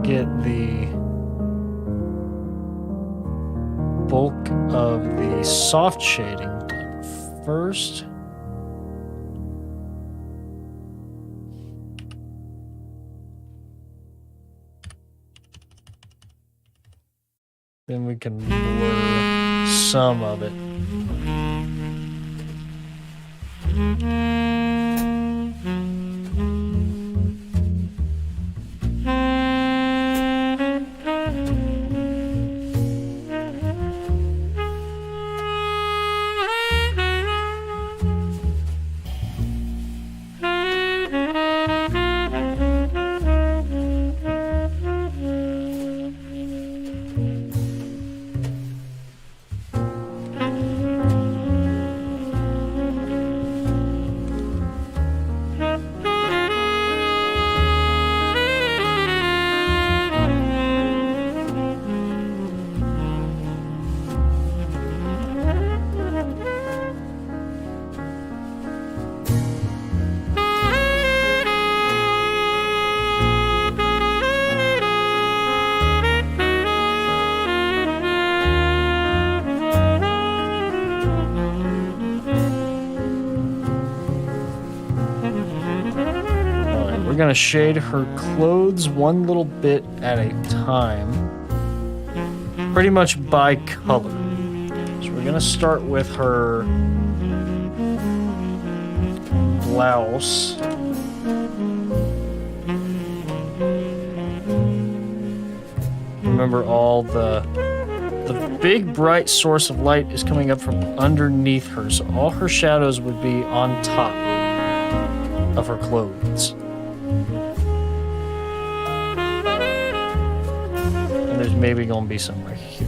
Get the bulk of the soft shading done first. Then we can blur some of it. We're going to shade her clothes one little bit at a time, pretty much by color. So we're going to start with her blouse. Remember, all the big bright source of light is coming up from underneath her, so all her shadows would be on top. of her clothes. And there's maybe going to be some right here.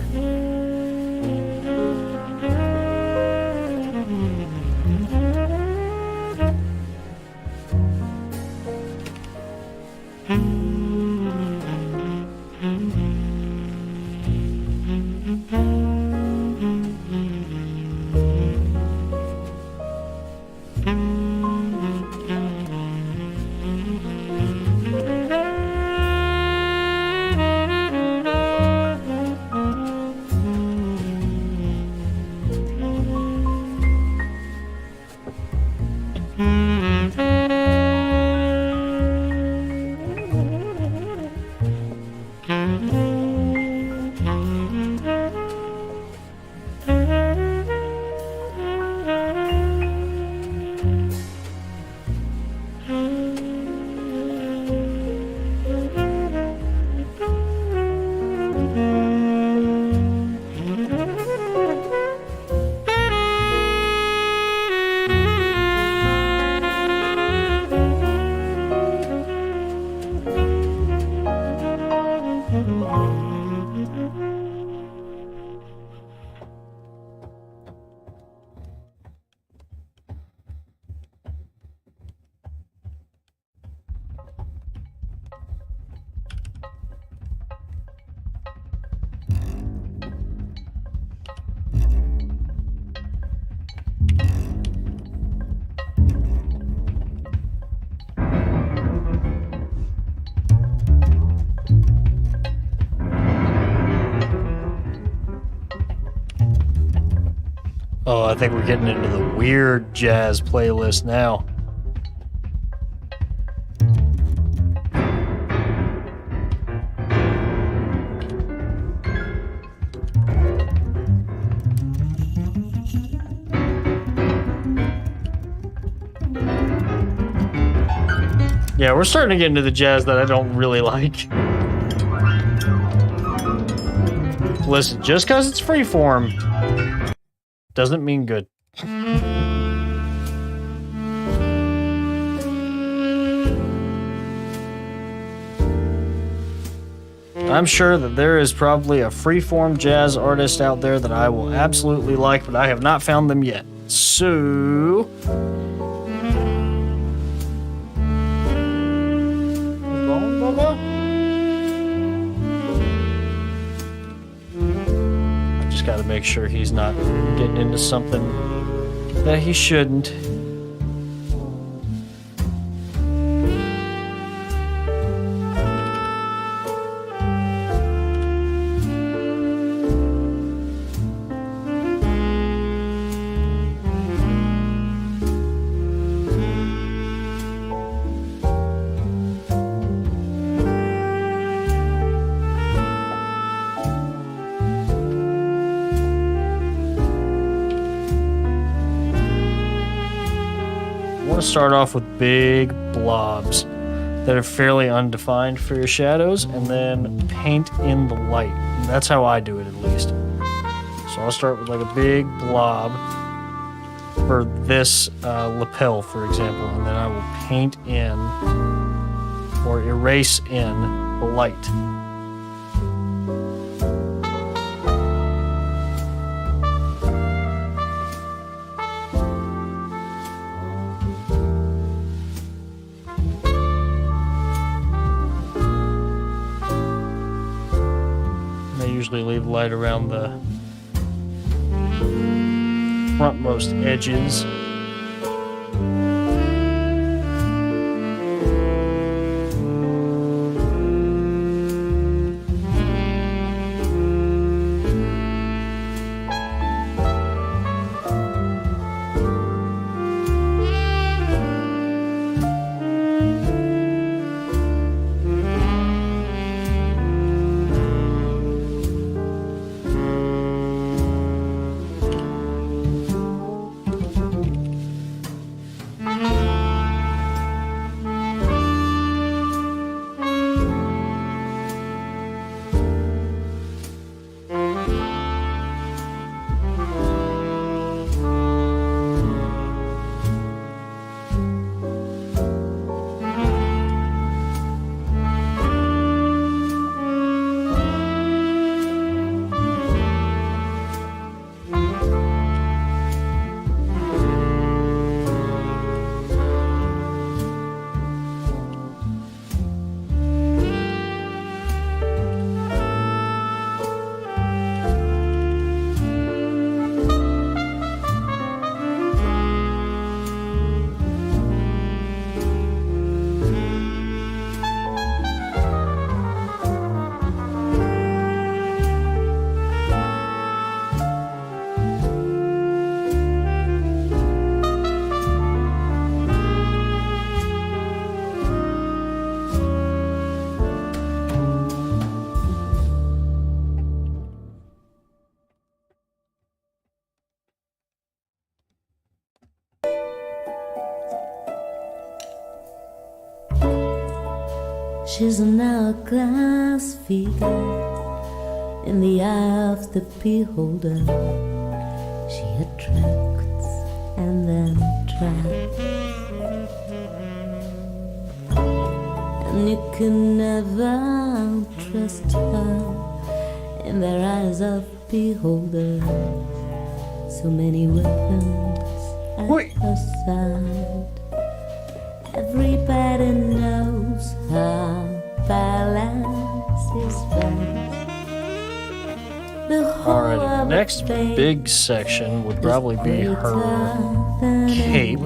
Oh, I think we're getting into the weird jazz playlist now. Yeah, we're starting to get into the jazz that I don't really like. Listen, just because it's freeform doesn't mean good. I'm sure that there is probably a freeform jazz artist out there that I will absolutely like, but I have not found them yet. So... got to make sure he's not getting into something that he shouldn't. Start off with big blobs that are fairly undefined for your shadows, and then paint in the light. That's how I do it, at least. So I'll start with like a big blob for this lapel, for example, and then I will paint in or erase in the light. Leave light around the frontmost edges. She's an hourglass figure in the eye of the beholder. She attracts and then traps, and you can never trust her in their eyes of beholder. So many weapons at her side. Everybody knows her balance is best. Alright, next big section would probably be her cape.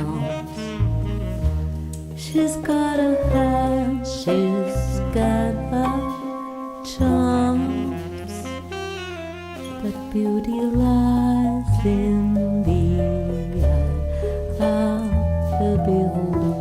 She's got her hair, she's got her charms, but beauty lies in the eye of the beholder.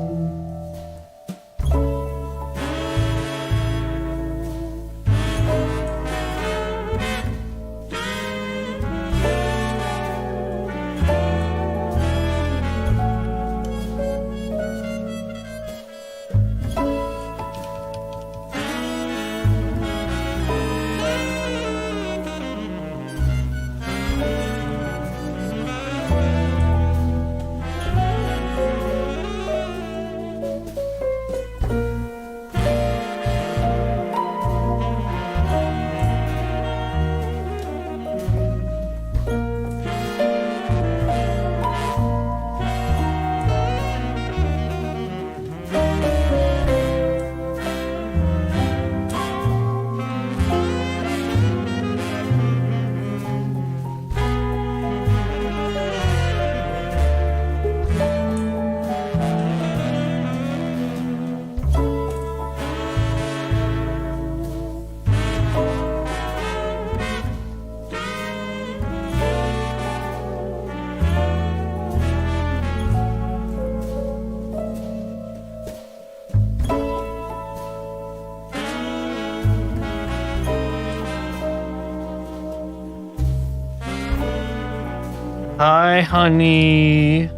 Hi, honey.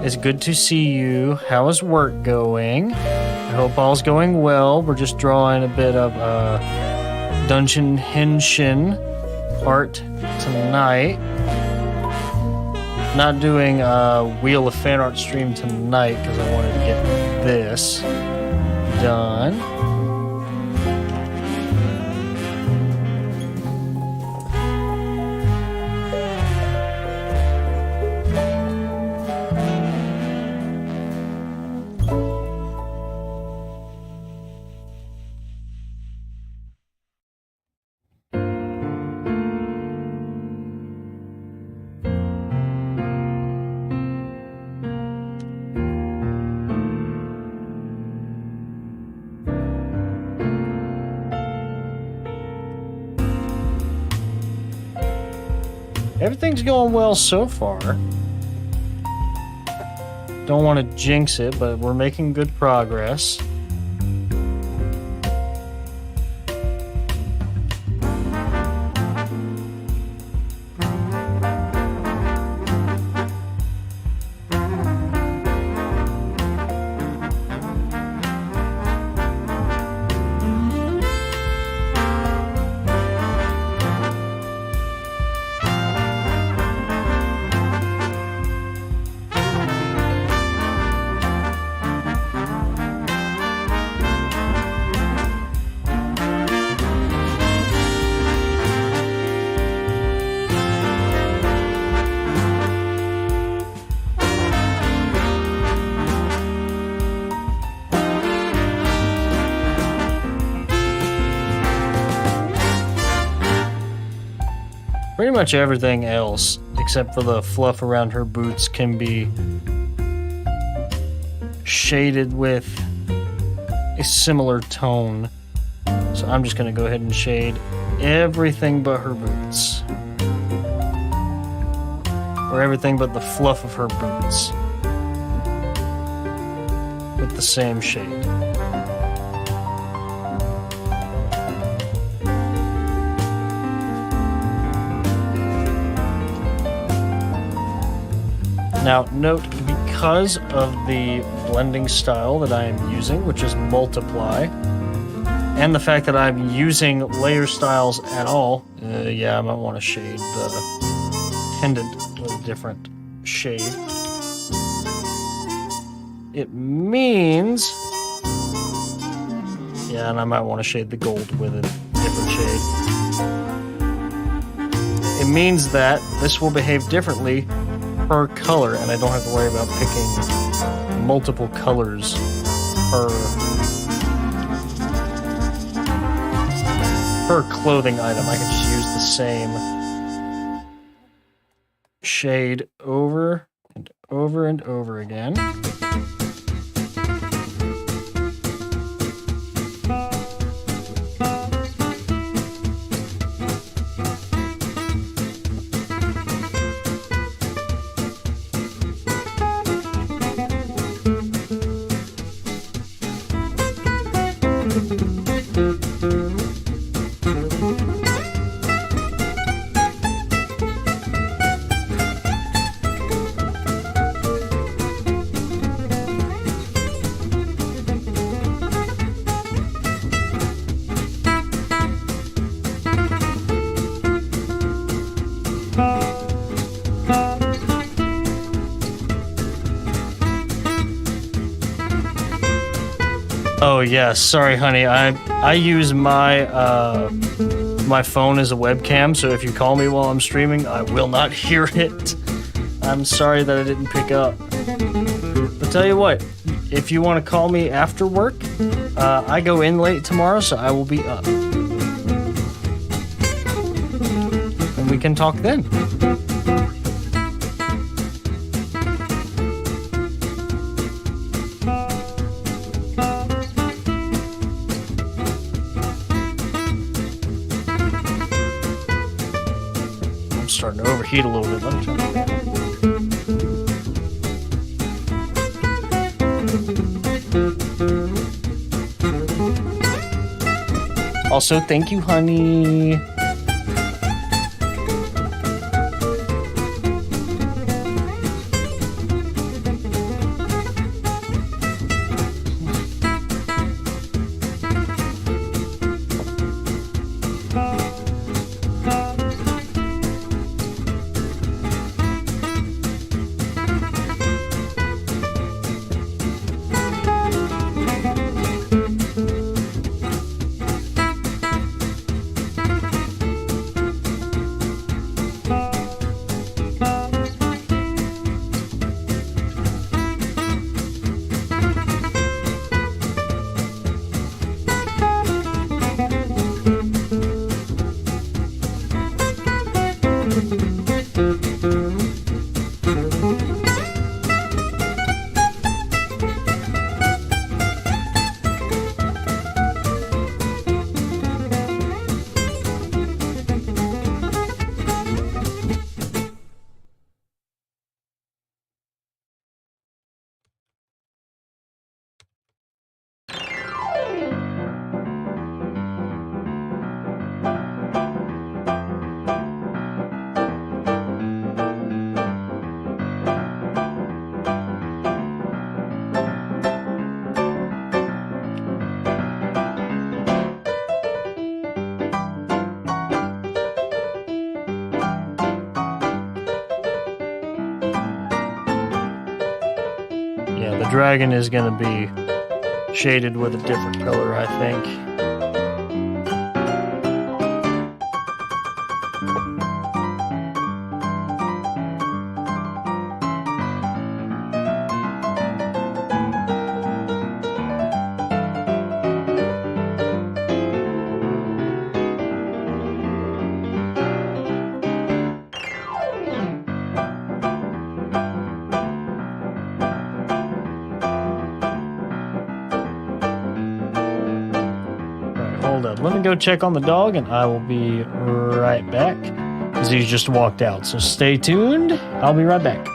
It's good to see you. How is work going? I hope all's going well. We're just drawing a bit of Dungeon Henshin art tonight. Not doing a Wheel of Fan Art stream tonight because I wanted to get this done. Everything's going well so far. Don't want to jinx it, but we're making good progress. Pretty much everything else, except for the fluff around her boots, can be shaded with a similar tone. So I'm just going to go ahead and shade everything but her boots. Or everything but the fluff of her boots with the same shade. Now, note, because of the blending style that I am using, which is multiply, and the fact that I'm using layer styles at all, yeah, I might want to shade the pendant with a different shade. It means... yeah, and I might want to shade the gold with a different shade. It means that this will behave differently per color, and I don't have to worry about picking multiple colors per clothing item. I can just use the same shade over and over and over again. Oh yeah, sorry honey, I use my my phone as a webcam, so if you call me while I'm streaming, I will not hear it. I'm sorry that I didn't pick up. But tell you what, if you want to call me after work, I go in late tomorrow, so I will be up. And we can talk then. Starting to overheat a little bit. Let me turn it down. Also, thank you, honey. Yeah, the dragon is going to be shaded with a different color, I think. Hold up. Let me go check on the dog, and I will be right back, because he's just walked out. So stay tuned. I'll be right back.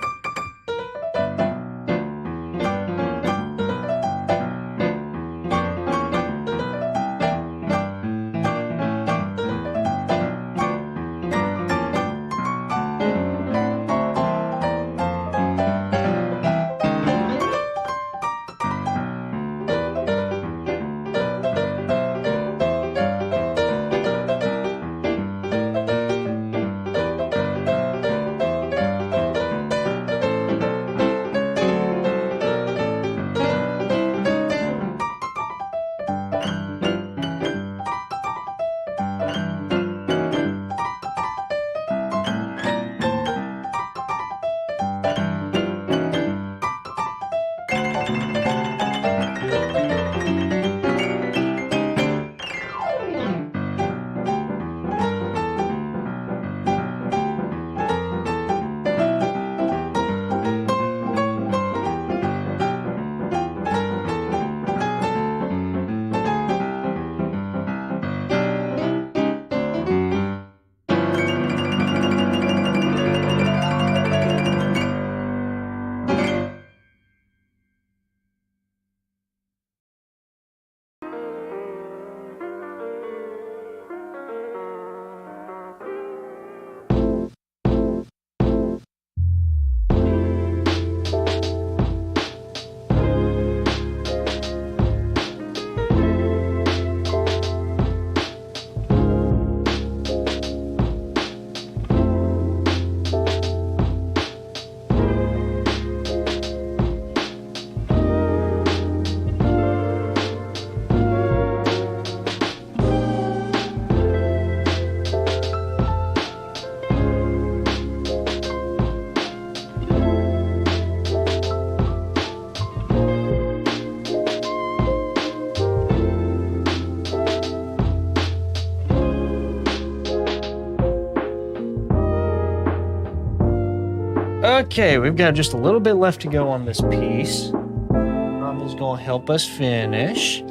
Okay, we've got just a little bit left to go on this piece. Ramen's gonna help us finish.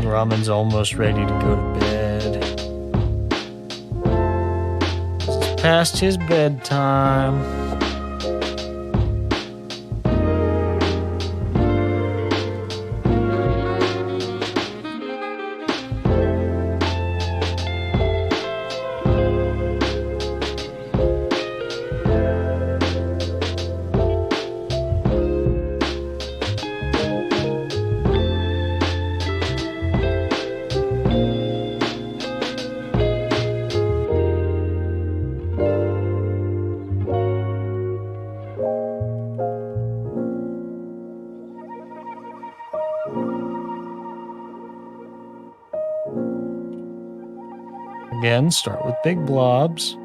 Ramen's almost ready to go to bed. It's past his bedtime. Again, start with big blobs,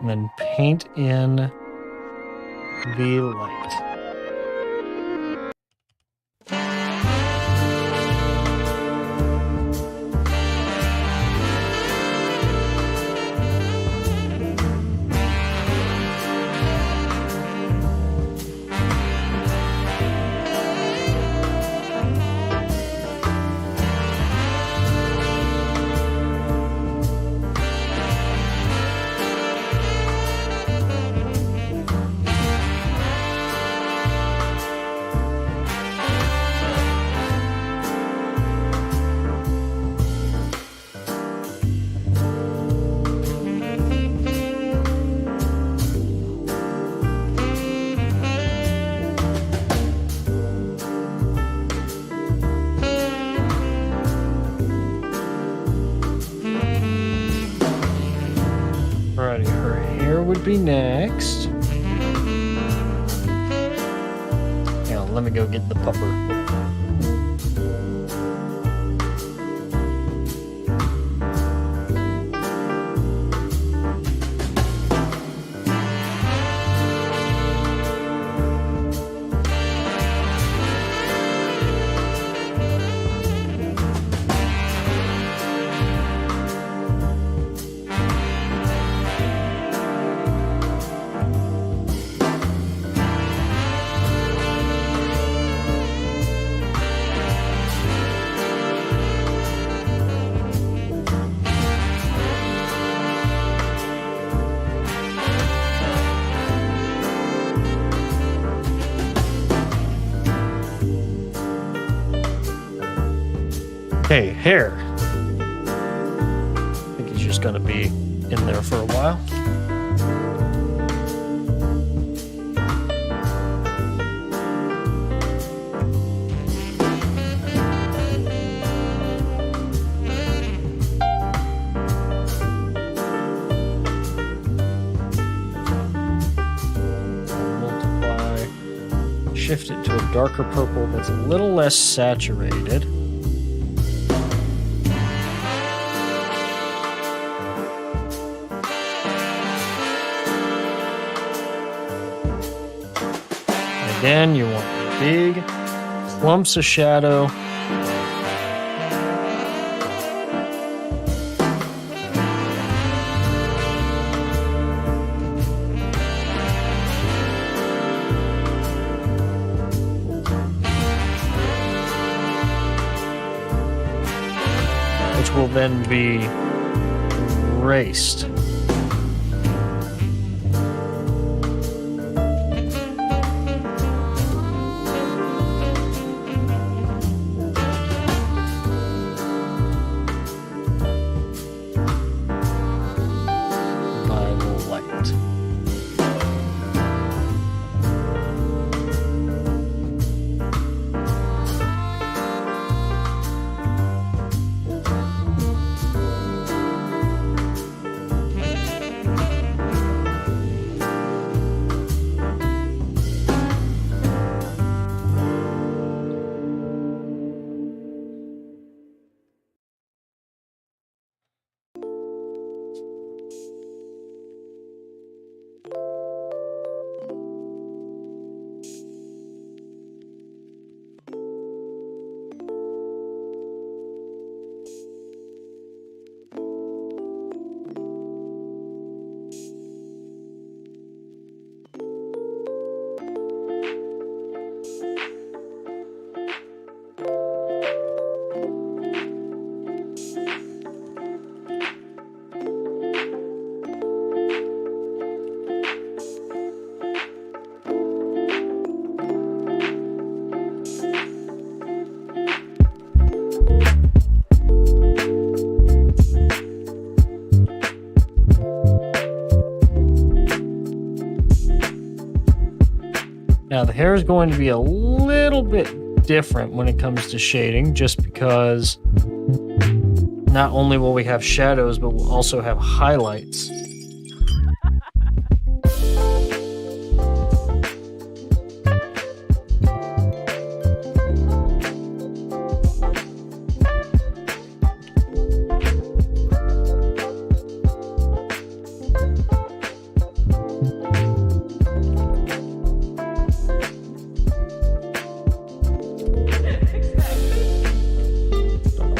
and then paint in the light. Alrighty, her hair would be next. Hang on, let me go get the pupper. Okay, hair. I think he's just gonna be in there for a while. Multiply, shift it to a darker purple that's a little less saturated. Again, you want big clumps of shadow. Which will then be erased. Now the hair is going to be a little bit different when it comes to shading, just because not only will we have shadows, but we'll also have highlights.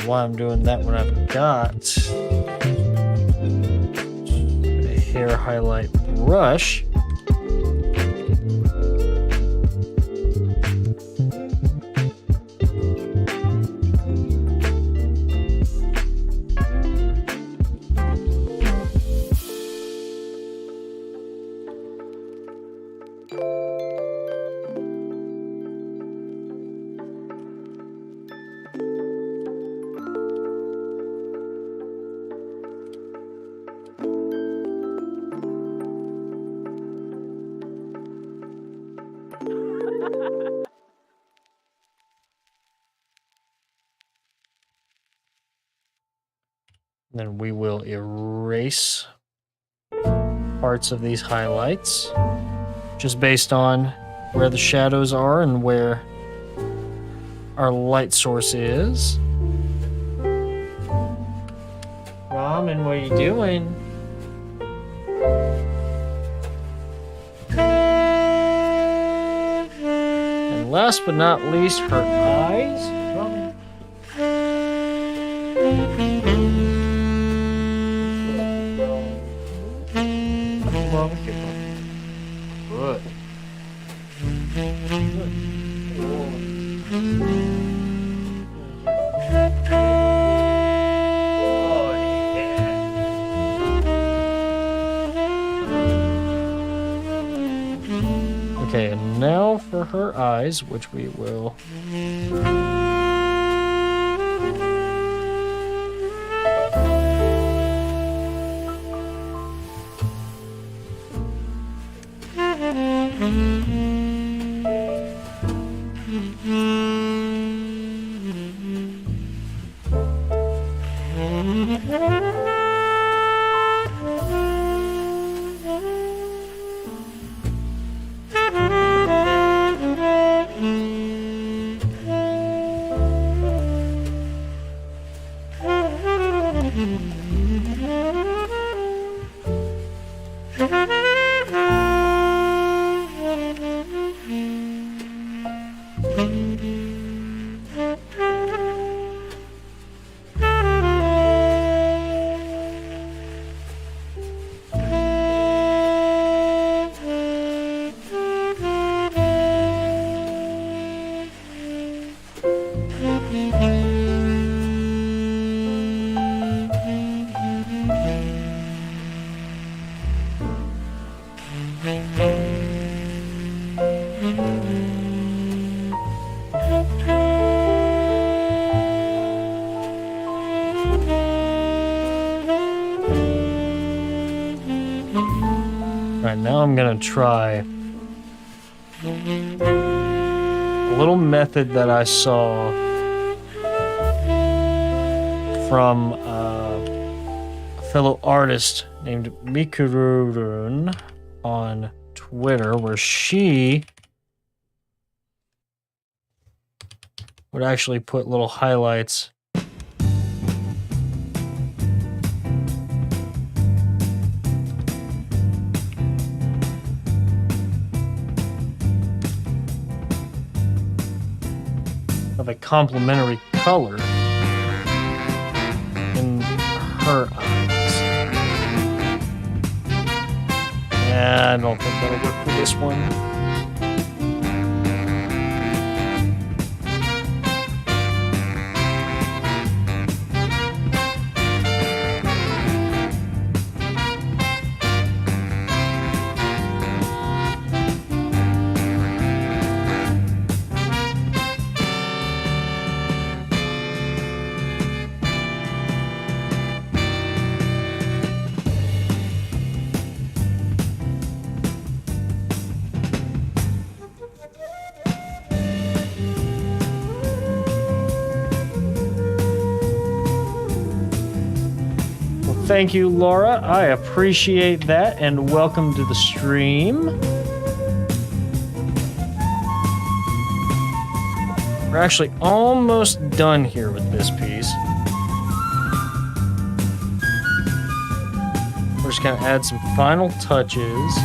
Why I'm doing that when I've got a hair highlight brush. Then we will erase parts of these highlights just based on where the shadows are and where our light source is. Ramen, what are you doing? And last but not least, her eyes. Good. Okay, and now for her eyes, which we will... Alright, now I'm gonna try a little method that I saw from a fellow artist named Mikururun on Twitter, where she would actually put little highlights of a complementary color in her eyes. Yeah, I don't think that'll work for this one. thank you, Laura. I appreciate that, and welcome to the stream. We're actually almost done here with this piece. We're just gonna add some final touches.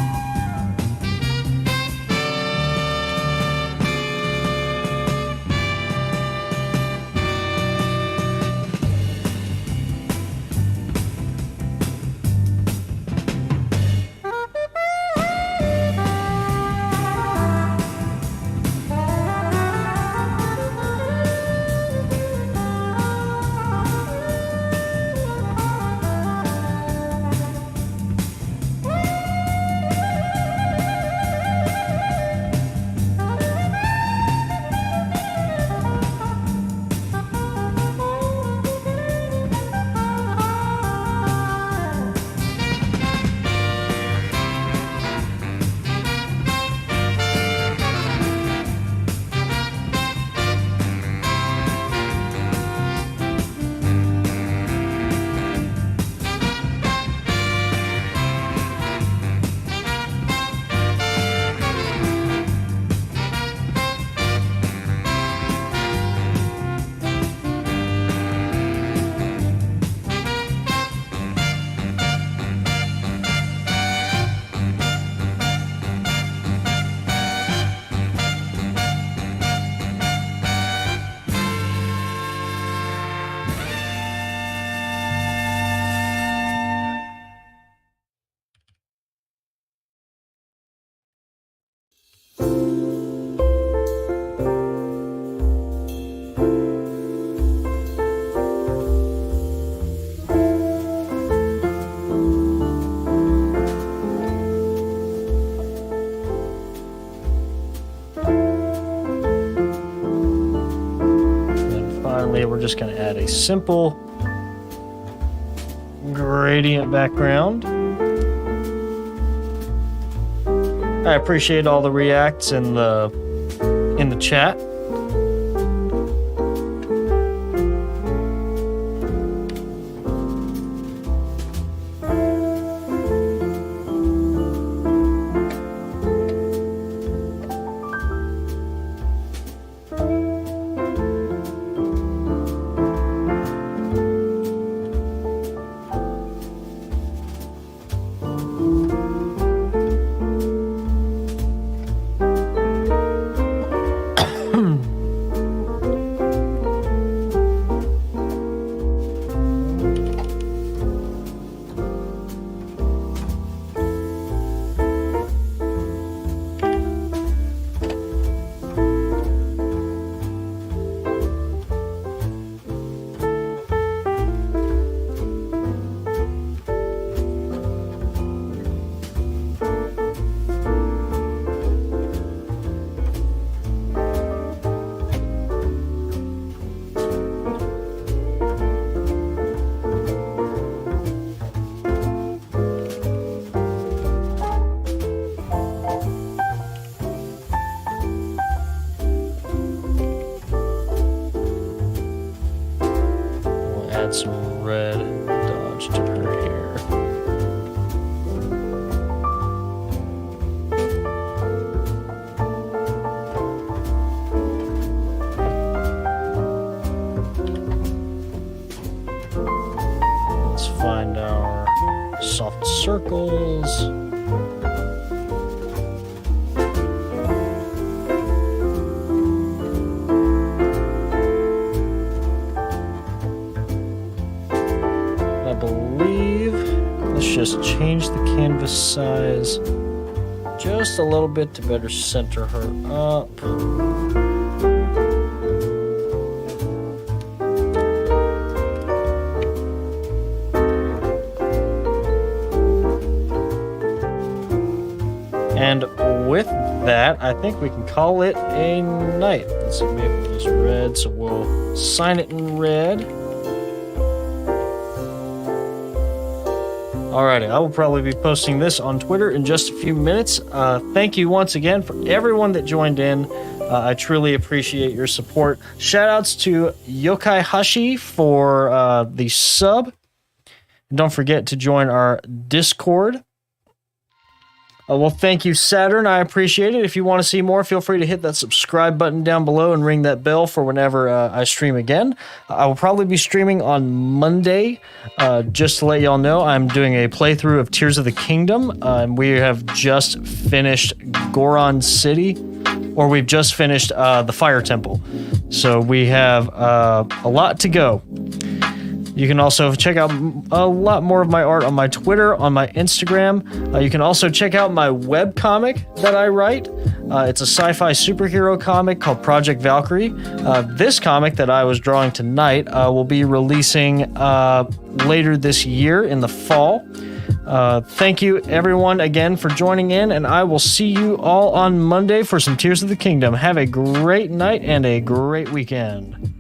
We're just going to add a simple gradient background. I appreciate all the reacts in the chat. Some red and dodge to her hair. Let's find our soft circles. Just change the canvas size just a little bit to better center her up. And with that, I think we can call it a night. Let's see, maybe it's red, so we'll sign it in red. Alrighty, I will probably be posting this on Twitter in just a few minutes. Thank you once again for everyone that joined in. I truly appreciate your support. Shoutouts to Yokai Hashi for the sub. And don't forget to join our Discord. Well, thank you, Saturn. I appreciate it. If you want to see more, feel free to hit that subscribe button down below and ring that bell for whenever I stream again. I will probably be streaming on Monday. Just to let y'all know, I'm doing a playthrough of Tears of the Kingdom. And we have just finished Goron City, or we've just finished the Fire Temple. So we have a lot to go. You can also check out a lot more of my art on my Twitter, on my Instagram. You can also check out my webcomic that I write. It's a sci-fi superhero comic called Project Valkyrie. This comic that I was drawing tonight will be releasing later this year in the fall. Thank you, everyone, again for joining in, and I will see you all on Monday for some Tears of the Kingdom. Have a great night and a great weekend.